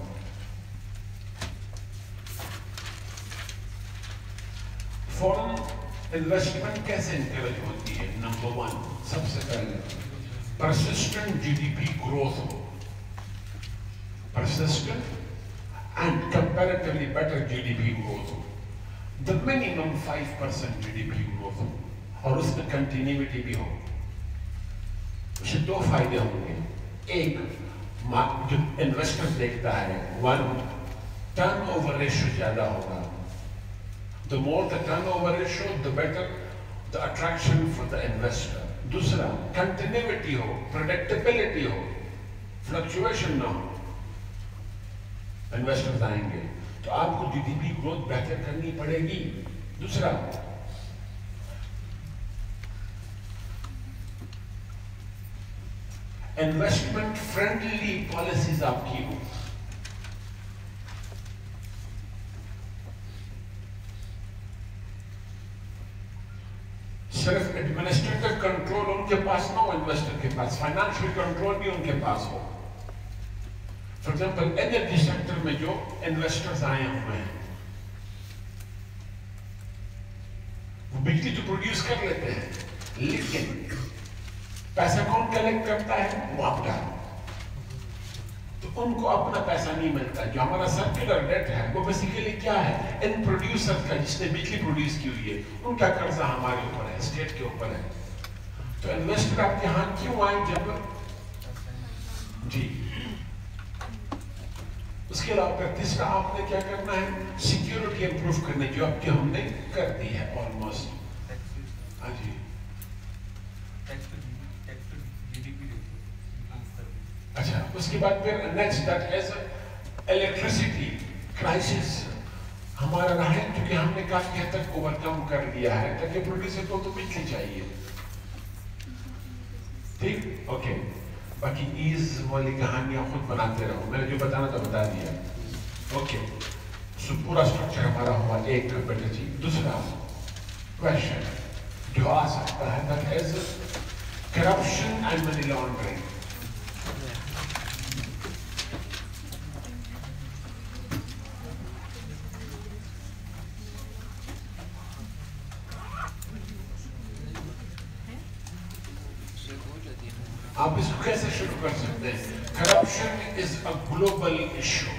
फॉरेन इन्वेस्टमेंट कैसे इनकरेज होती है? नंबर 1, सबसे पहले persistent GDP growth हो, persistent and comparatively better GDP growth हो, the minimum 5% GDP growth हो, और उसमें कंटिन्यूटी भी हो। उससे दो फायदे होंगे। एक, जो इन्वेस्टर देखता है, 1, टर्नओवर रेशियो ज्यादा होगा। The more the turnover ratio, the better the attraction for the investor. दूसरा, कंटिन्यूटी हो, प्रेडिक्टेबिलिटी हो, फ्लक्चुएशन ना हो, इन्वेस्टर्स आएंगे। तो आपको जीडीपी ग्रोथ बेहतर करनी पड़ेगी। दूसरा, इन्वेस्टमेंट फ्रेंडली पॉलिसीज आपकी हो। सिर्फ एडमिनिस्ट्रेटिव कंट्रोल उनके पास ना हो, इन्वेस्टर के पास फाइनेंशियल कंट्रोल भी उनके पास हो। फॉर एग्जाम्पल, एनर्जी सेक्टर में जो इन्वेस्टर्स आए हुए हैं, वो बिजली तो प्रोड्यूस कर लेते हैं, लेकिन पैसा कौन कलेक्ट करता है? वो आपका। तो उनको अपना पैसा नहीं मिलता। जो हमारा सर्कुलर डेट है वो बेसिकली क्या है? इन प्रोड्यूसर का, जिसने बिजली प्रोड्यूस की हुई है, उनका कर्जा हमारे ऊपर है, स्टेट के ऊपर है। तो इन्वेस्टर आपके यहाँ क्यों आए? जब जी, उसके अलावा तीसरा आपने क्या करना है? सिक्योरिटी इंप्रूव करने, जो आपके हमने कर दी है ऑलमोस्ट। हाँ जी, अच्छा। उसके बाद फिर next that is electricity crisis. हमारा रहा है क्योंकि हमने काफी हद तक ओवरकम कर लिया है, ताकि प्रोड्यूसर को तो मिलनी चाहिए। ठीक, ओके। बाकी ईज वाली कहानियां खुद बनाते रहो, मैंने जो बताना था बता दिया। ओके, सो पूरा स्ट्रक्चर हमारा हुआ एक बेटा जी। दूसरा क्वेश्चन जो आ सकता है that is corruption and money laundering. आप इसको कैसे शुरू कर सकते हैं? Corruption is a global issue.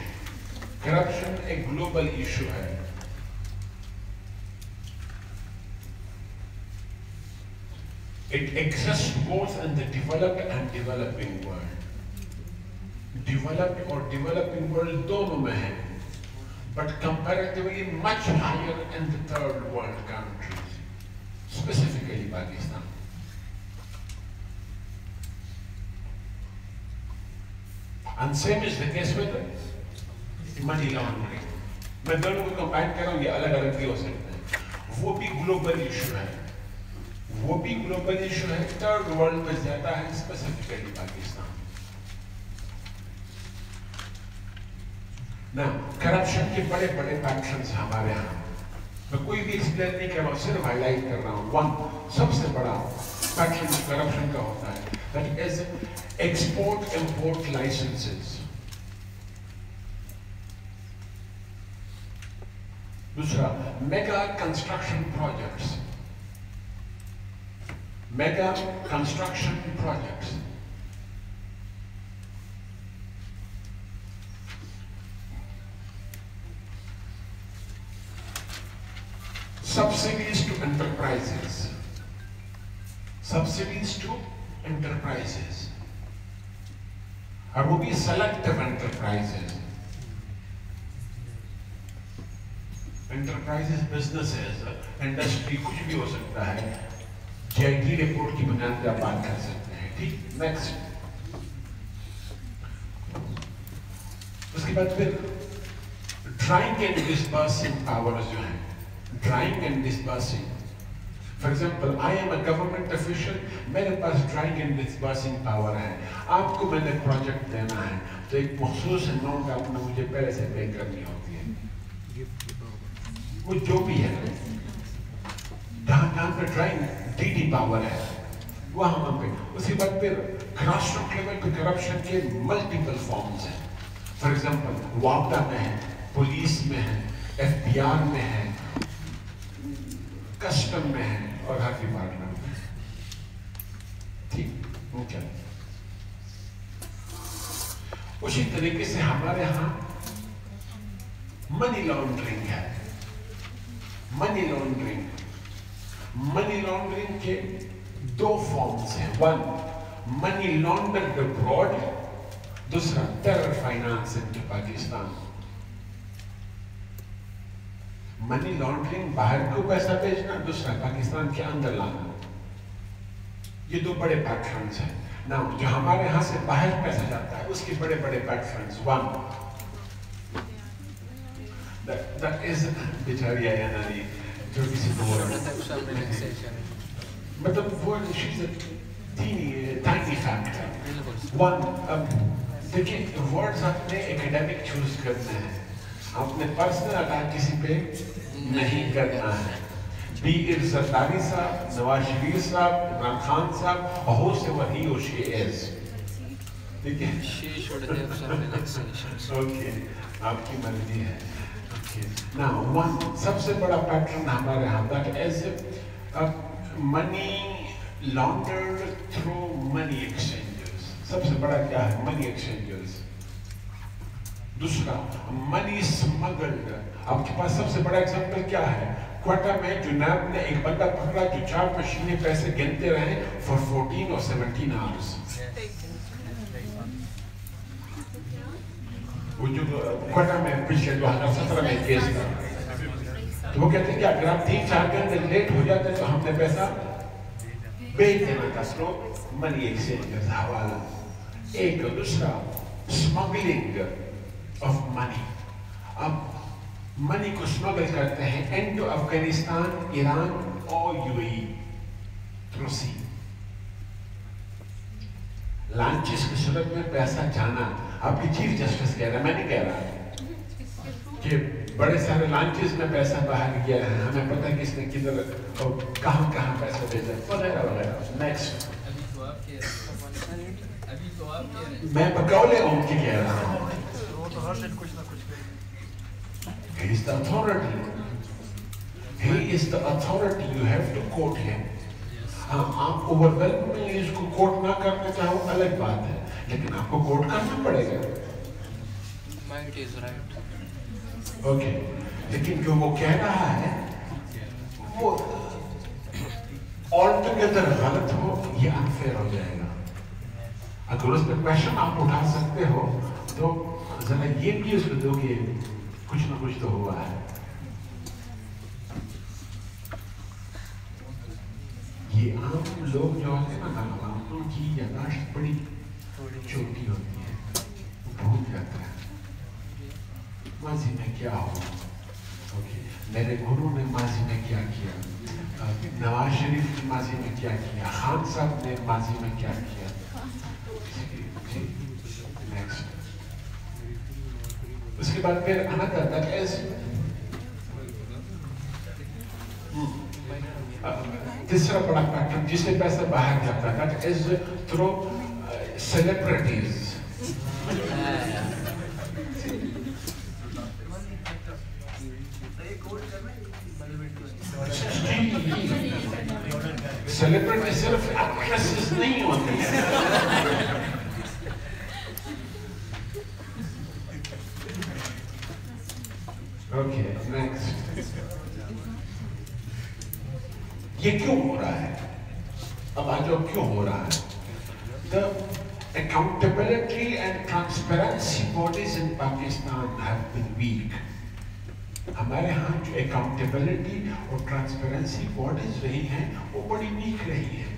Corruption एक ग्लोबल इशू है। It exists both in the developed and developing world. Developed और developing world दोनों में है, but comparatively much higher in the third world countries, specifically Pakistan. And same is the case with money laundering. मैं दोनों को combine कर रहा हूँ, ये अलग अलग भी हो सकते हैं। वो भी ग्लोबल इशू है, वो भी ग्लोबल इशू है, थर्ड वर्ल्ड में ज्यादा है, स्पेसिफिकली पाकिस्तान। ना करप्शन के बड़े बड़े पैटर्न्स हमारे यहाँ, मैं कोई भी एक्सप्लेन नहीं कर रहा हूँ, सिर्फ हाईलाइट कर रहा हूँ। वन सबसे बड़ा पैटर्न करप्शन का होता है, that is export import licences. दूसरा mega construction projects, mega construction projects. Subsidies to enterprises, subsidies to enterprises, और वो भी selective enterprises, enterprises, businesses, industry, कुछ भी हो सकता है। JIT रिपोर्ट की बुनियाद पर आप बात कर सकते हैं। ठीक, नेक्स्ट। उसके बाद फिर ड्राइंग एंड डिस्बर्सिंग पावर्स जो है, drawing and disbursing. For example I am a government official, मेरे पास ड्राइंग एंड डिस्बर्सिंग पावर है। आपको मैंने प्रोजेक्ट देना है तो एक मखसूस अमाउंट आपने मुझे पहले से पे करनी होती है, वो जो भी है। जहाँ पे ड्राइंग डीडी पावर है वहां पे। उसके बाद फिर ग्रासरूट लेवल पे करप्शन के मल्टीपल फॉर्म्स हैं। फॉर एग्जाम्पल वापडा में है, पुलिस में है, FBI में है, कस्टम में है और हर डिपार्टमेंट में। ठीक, ओके। उसी तरीके से हमारे यहाँ मनी लॉन्ड्रिंग है। मनी लॉन्ड्रिंग, मनी लॉन्ड्रिंग के दो फॉर्म्स हैं। वन मनी लॉन्डर्ड अब्रॉड, दूसरा terror finance into Pakistan. Money laundering बाहर को पैसा भेजना, दूसरा पाकिस्तान के अंदर लाना। ये दो बड़े पैटर्न्स हैं ना। जो हमारे यहाँ से बाहर पैसा जाता है उसके बड़े बड़े पैटर्न्स। वन that is बेचारी आया नारी जो किसी को मतलब वो she's a tiny factor. One देखिए वर्ड्स आपने एकेडमिक चूज करते हैं, आपने पर्सनल अटैक किसी पे नहीं करना है। बी इट सरदारी साहब, नवाज शरीफ साहब, इमरान खान साहब, or whoever he or she is, ठीक है? ओके, आपकी मर्जी है। Now, one सबसे बड़ा पैटर्न हमारे यहाँ that is money laundered through money exchanges। सबसे बड़ा क्या है? money exchanges। दूसरा money smuggled। आपके पास सबसे बड़ा एग्जांपल क्या है? क्वाटा में जुनाब ने एक बंदा पकड़ा जो 4 मशीनें पैसे गिनते रहे for 14 or 17 hours। वो जो क्वाटा में पिछले 2017 में केस था, तो वो कहते हैं कि अगर आप 3-4 घंटे लेट हो जाते तो हमने पैसा भेज देना था। स्लो मनी एक्सचेंज हवाला। एक दूसरा स्मगलिंग ऑफ मनी। अब मनी को स्मगल करते हैं इनटू अफगानिस्तान, ईरान और यूएई थ्रू सी। लॉन्चेस की सूरत में पैसा जाना, आपकी चीफ जस्टिस कह रहा है, मैं नहीं कह रहा कि बड़े सारे लॉन्चेस में पैसा बाहर गया है, हमें पता है किसने किधर और कहाँ कहाँ पैसा भेजा वगैरह वगैरह। नेक्स्ट, मैं बकौले उनके कह रहा हूँ, he is the authority, he is the authority, you have to quote him। हाँ, आप ओवरवेल्म में इसको कोट ना करना चाहो अलग बात है, लेकिन आपको कोट करना पड़ेगा। Might is right। ओके, लेकिन जो वो कह रहा है वो ऑल टुगेदर गलत हो, ये अनफेयर हो जाएगा। अगर उस पर क्वेश्चन आप उठा सकते हो तो जरा ये भी उसको दो कि कुछ ना कुछ तो हुआ है। ये आम लोग जो होते हैं ना, उनकी यादाश्त बड़ी छोटी होती है, वो भूल जाता है माजी में क्या हुआ। ओके, मेरे गुरु ने माजी में क्या किया, नवाज शरीफ ने माजी में क्या किया, खान साहब ने माजी में क्या किया। नेक्स्ट, उसके बाद फिर अनदर दैट इज तीसरा बड़ा पैटर्न जिससे पैसा बाहर जाता है, that is through celebrities. Celebrity सिर्फ एक्ट्रेसेस नहीं होती है। ओके, नेक्स्ट, ये क्यों हो रहा है? अब आ जाओ क्यों हो रहा है। The accountability and transparency bodies in Pakistan have been weak। हमारे यहाँ जो अकाउंटेबिलिटी और ट्रांसपेरेंसी बॉडीज रही हैं वो बड़ी वीक रही है।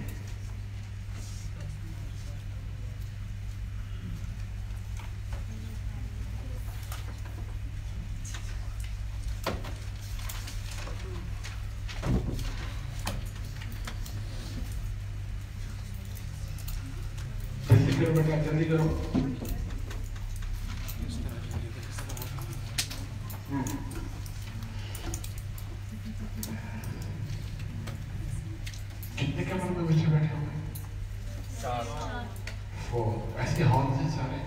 जल्दी करो बेटा, जल्दी करो। कितने कमरे में बच्चे बैठे हुए? 4। ऐसे हॉल से सारे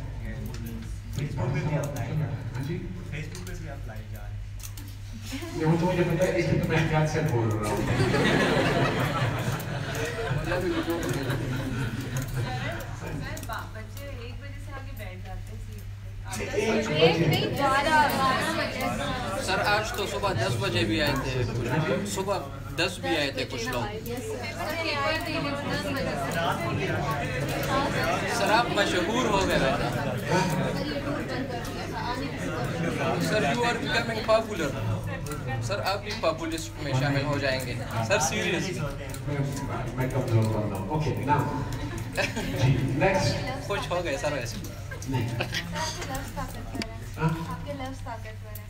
फेसबुक पे भी आप लाइव जा रहे हैं। ये वो तो मुझे पता है, इसलिए तो मैं एहतियात से बोल रहा हूँ। बच्चे 1 बजे से आगे बैठ जाते हैं सीट पे। 1 बजे 12 सर आज तो सुबह 10 बजे भी आए थे, सुबह 10 भी आए थे कुछ लोग। सर आप मशहूर हो गए बेटा। Sir you are becoming popular. Sir आप भी पॉपुलिस्ट में शामिल हो जाएंगे। सर सीरियसली मैं कमजोर बन रहा हूँ। Okay, now next. खुश हो गए सर वैसे? नहीं, आपके लफ्ज़ ताकतवर हैं।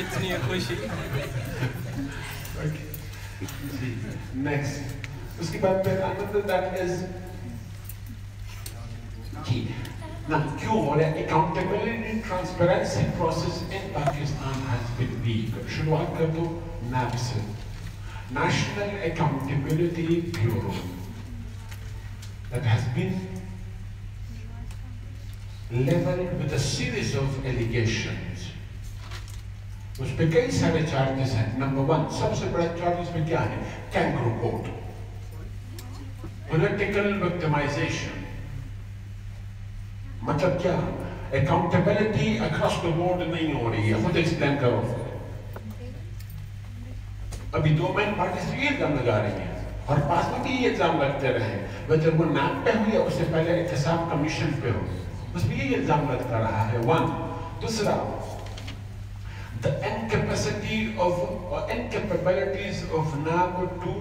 इतनी खुशी। नेक्स्ट, उसके बाद फिर another that is ना क्यों हो रहा है? Accountability transparency process in Pakistan has been weak. शुरुआत कर दो NAB से, national accountability bureau, that has been leveled with a series of allegations। उस पे कई सारे चार्जेस हैं। नंबर 1 सबसे बड़ा चार्ज इसमें क्या है? Kangaroo court, political victimisation. मतलब क्या? अकाउंटेबिलिटी अक्रॉस द बोर्ड नहीं हो रही है। खुद एक्सप्लेन करो। अभी 2 मेन पार्टीज ये इल्जाम लगा रही हैं और पास में भी ये इल्जाम लगते रहे, वह वो NAB पे हुई या उससे पहले एहतसाब कमीशन पे हो, उसमें ये इल्जाम लगता रहा है। 1 दूसरा, the incapacity of or incapabilities of NAB to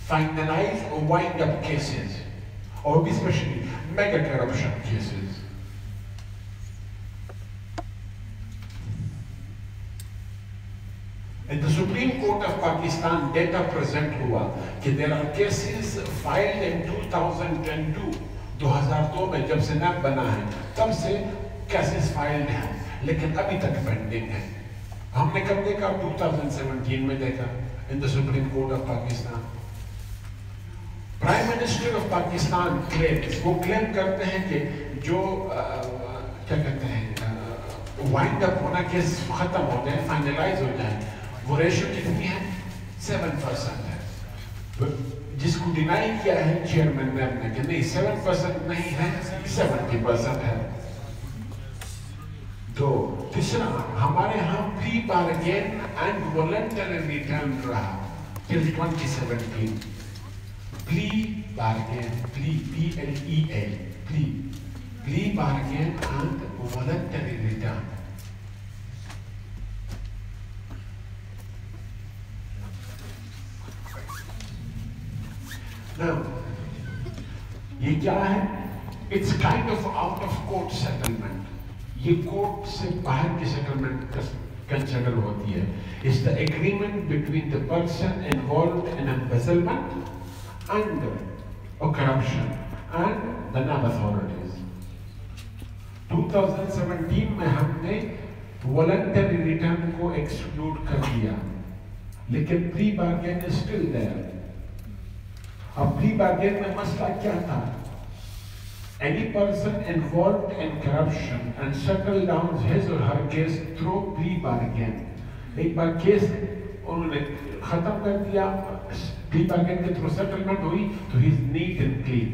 finalize or wind up cases, or especially mega corruption cases। Pakistan data present हुआ कि there are cases filed in 2002 में जब से NAP बना है तब से केसेस फाइल्ड हैं, लेकिन अभी तक पेंडिंग है। हमने कब देखा? 2017 में देखा in the supreme court of Pakistan. Prime minister of Pakistan वो क्लेम करते हैं कि जो क्या कहते हैं वाइंड अप होना केस खत्म हो जाए, फाइनलाइज हो जाए, वो रेशियो कितनी है? 7% है। जिसको डिनाई किया है चेयरमैन मैम ने कि नहीं 7% नहीं है, 70% है। तो तीसरा, हमारे यहाँ pre bargain and voluntary return रहा till 2017। Pre bargain, PLEA, pre bargain and voluntary return. Now, ये क्या है? It's kind of out of court settlement. ये कोर्ट से बाहर की सेटलमेंट कंसिडर होती है। It's the agreement between the person involved in embezzlement and or corruption and the NAB authorities. 2017 में हमने वॉलंटरी रिटर्न को एक्सक्लूड कर दिया, लेकिन pre bargain is still there. अब प्री बार्गेन में मसला क्या था? Any person involved in corruption and settle down his or her case through plea bargain. एक बार केस उन्होंने खत्म कर दिया, प्री बार्गेन के थ्रू सेटलमेंट हुई, तो he is neat and clean.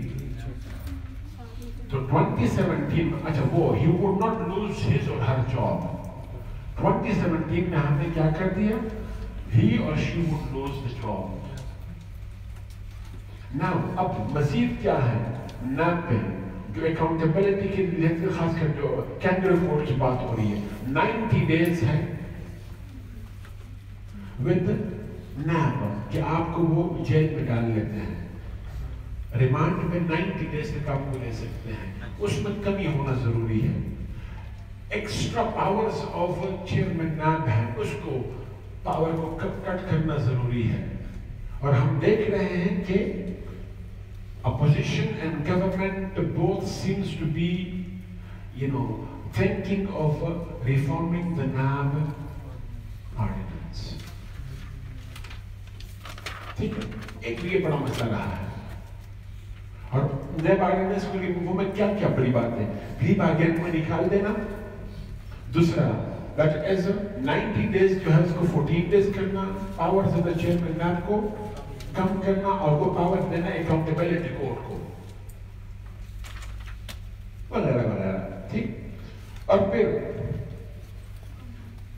तो 2017 में अच्छा वो he would not lose his or her job. 2017 में हमने क्या कर दिया? He or she would lose the job. Now अब मजीद क्या है? NAB पे जो अकाउंटेबिलिटी के लिए खासकर जो कैंडिडेट कोर्ट की बात हो रही है, 90 डेज है विद NAB कि आपको वो जेल में डाल लेते हैं। रिमांड में 90 डेज तक आपको ले सकते हैं, उसमें कमी होना जरूरी है। Extra powers of chairman NAB है, उसको पावर को कट करना जरूरी है। और हम देख रहे हैं कि opposition and government both seems to be, thinking of reforming the NAB ordinance. ठीक है, एक ये बड़ा मसला रहा है। और NAB ordinance को रिमूव में क्या क्या बड़ी बात है? प्री बार्गेन को निकाल देना, दूसरा that is 90 days जो है उसको 14 days करना, powers of the chairman NAB को कम करना, और वो पावर देना अकाउंटेबिलिटी कोर्ट को, वगैरह वगैरह। ठीक। और फिर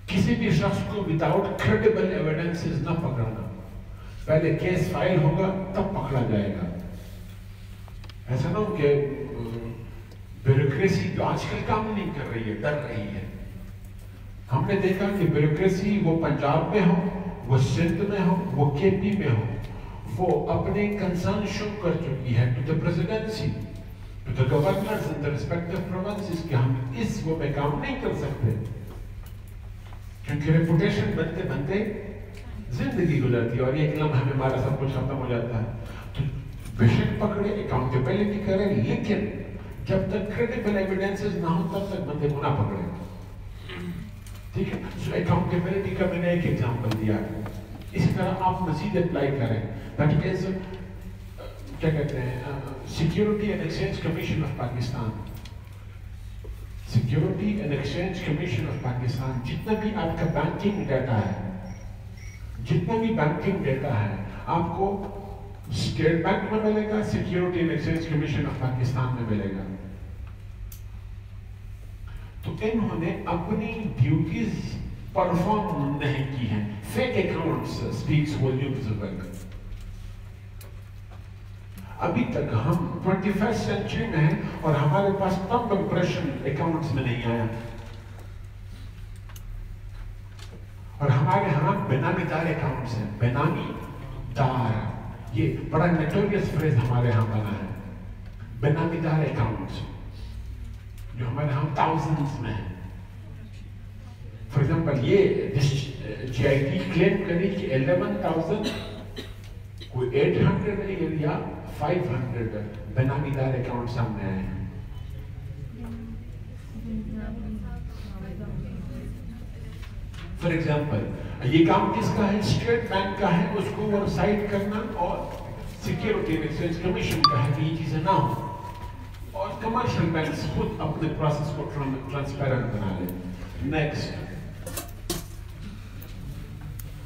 किसी भी शख्स को विदाउट क्रेडिबल एविडेंसेस न पकड़ना, पहले केस फाइल होगा तब पकड़ा जाएगा। ऐसा ना हो कि ब्यूरोक्रेसी जो आजकल काम नहीं कर रही है, डर रही है। हमने देखा कि ब्यूरोक्रेसी वो पंजाब में हो, वो सिंध में हो, वो KP में हो, वो अपने कंसर्न शो कर चुकी है to the presidency, to the governors in the respective provinces कि हम इस वो में काम नहीं कर सकते, क्योंकि रेपुटेशन बनते बनते जिंदगी गुजरती है और एक लम्हा में हमारा सब कुछ खत्म हो जाता है। तो बेशक पकड़े, अकाउंटेबिलिटी करें, लेकिन जब तक क्रेडिबल एविडेंसेस ना हो तब तक बंदे को ना पकड़े। ठीक है, सो अकाउंटेबिलिटी का मैंने एक एग्जांपल दिया। इसी तरह आप मजीद अप्लाई करें, दैट इज क्या कहते हैं, security and exchange commission of Pakistan. Security and exchange commission of Pakistan जितना भी आपका बैंकिंग डेटा है, आपको स्टेट बैंक में मिलेगा, security and exchange commission of Pakistan में मिलेगा। तो इन्होंने अपनी ड्यूटीज परफॉर्म नहीं की हैं। Fake accounts speaks volumes of it. अभी तक हम 21st सेंचुरी में हैं और हमारे पास तब इंप्रेशन अकाउंट्स में नहीं आया, और हमारे यहाँ बेनामीदार अकाउंट्स हैं। बेनामीदार, ये बड़ा नोटोरियस फ्रेज हमारे यहाँ बना है, बेनामीदार अकाउंट्स, जो हमारे यहाँ थाउजेंड्स में है। फॉर एग्जाम्पल ये GIT क्लेम करी कि 11,000 कोई 800 है या 500 बेनामीदार अकाउंट सामने आए हैं। फॉर एग्जाम्पल ये काम किसका है? स्टेट बैंक का है, उसको वेबसाइट करना, और सिक्योरिटी एंड एक्सचेंज कमीशन का है कि ये चीजें ना हो, और कमर्शियल बैंक खुद अपने प्रोसेस को ट्रांसपेरेंट बना ले। नेक्स्ट,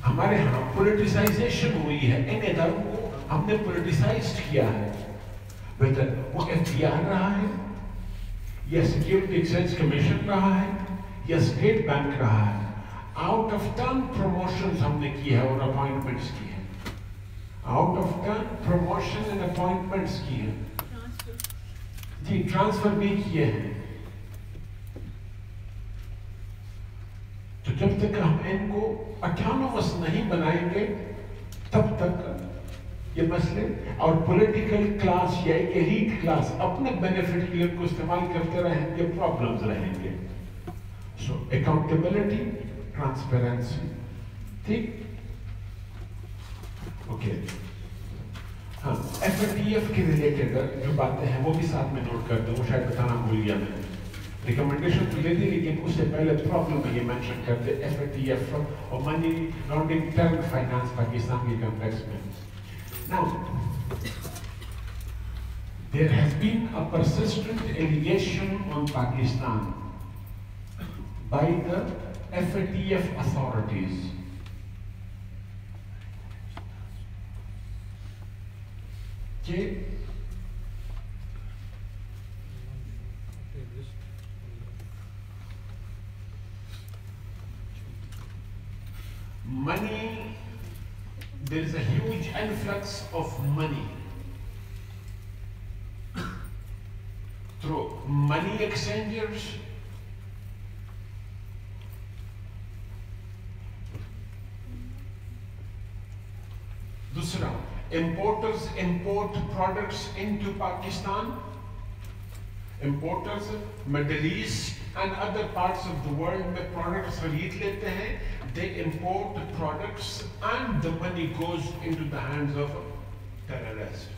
हमारे यहाँ पॉलिटिसाइजेशन हुई है, इन इदारों को हमने पॉलिटिसाइज्ड किया है। बेहतर वो FDR रहा है या सिक्योरिटी एक्सचेंज कमीशन रहा है या स्टेट बैंक रहा है, आउट ऑफ टर्न प्रमोशंस हमने की है और अपॉइंटमेंट्स की है, out of turn promotion and appointments की है जी, ट्रांसफर भी किए हैं। तो जब तक हम इनको ऑटोनोमस नहीं बनाएंगे तब तक ये मसले, और पॉलिटिकल क्लास या एक एलीट क्लास अपने बेनिफिट के लिए इनको इस्तेमाल करते रहेंगे, प्रॉब्लम्स रहेंगे। सो अकाउंटेबिलिटी, ट्रांसपेरेंसी, ठीक, ओके। हाँ, FATF के रिलेटेड जो बातें हैं वो भी साथ में नोट कर दो, वो शायद बताना भूल गया मैं। रिकमेंडेशन तो ले दी, लेकिन उससे पहले प्रॉब्लम ये मेंशन करते FATF और money laundering, term finance Pakistan के कॉन्टेक्स्ट में। Now, there has been a persistent allegation on Pakistan by the FATF authorities कि money, there is a huge influx of money through money exchangers, दूसरा, importers import products into Pakistan. Importers Middle East and other parts of the world में products खरीद लेते हैं, they import products and the money goes into the hands of terrorists.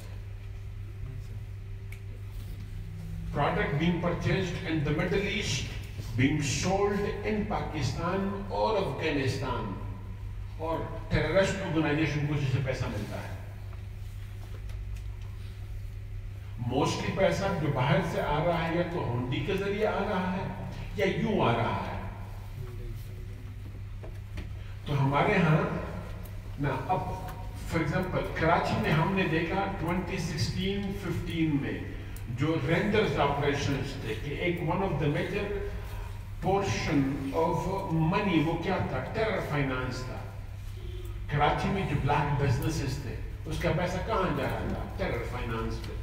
Product being purchased in the Middle East, being sold in Pakistan or Afghanistan, और terrorist organization को जिससे पैसा मिलता है। मोस्टली पैसा जो बाहर से आ रहा है या तो हुंडी के जरिए आ रहा है या यूं आ रहा है। तो हमारे यहाँ ना, अब फॉर एग्जांपल कराची में हमने देखा 2016-15 में जो रेंडर्स ऑपरेशंस थे कि एक one of the major portion of money वो क्या था? टेरर फाइनेंस था। कराची में जो ब्लैक बिजनेसेस थे उसका पैसा कहाँ जा रहा था? टेरर फाइनेंस पे।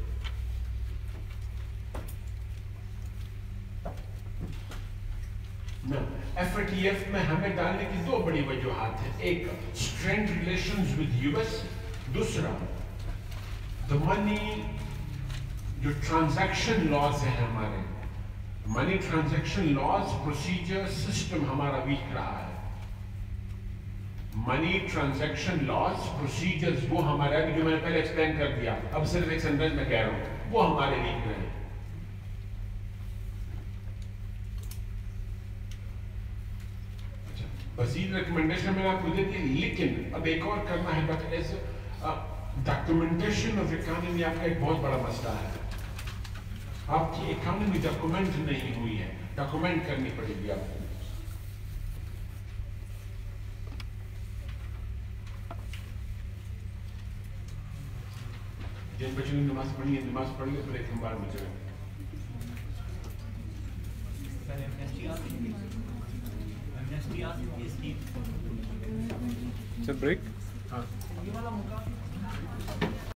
FATF में हमें डालने की दो बड़ी वजूहात है, एक स्ट्रेंड रिलेशंस विद US, दूसरा द मनी जो ट्रांजैक्शन लॉज है हमारे, money transaction laws procedure system हमारा वीक रहा है। मनी ट्रांजैक्शन लॉज प्रोसीजर्स वो हमारे, अभी जो मैंने पहले एक्सप्लेन कर दिया, अब सिर्फ एक सेंटेंस में कह रहा हूं, वो हमारे वीक रहे। वसील रिकमेंडेशन मैंने आपको दे दी, लेकिन अब एक और करना है, but as documentation of economy आपका एक बहुत बड़ा मसला है। आपकी इकोनॉमी डॉक्यूमेंट नहीं हुई है, डॉक्यूमेंट करनी पड़ेगी आपको। जिन बच्चों ने नमाज पढ़ी है, नमाज पढ़ी है, फिर एक बार में चले। Sir break. हाँ।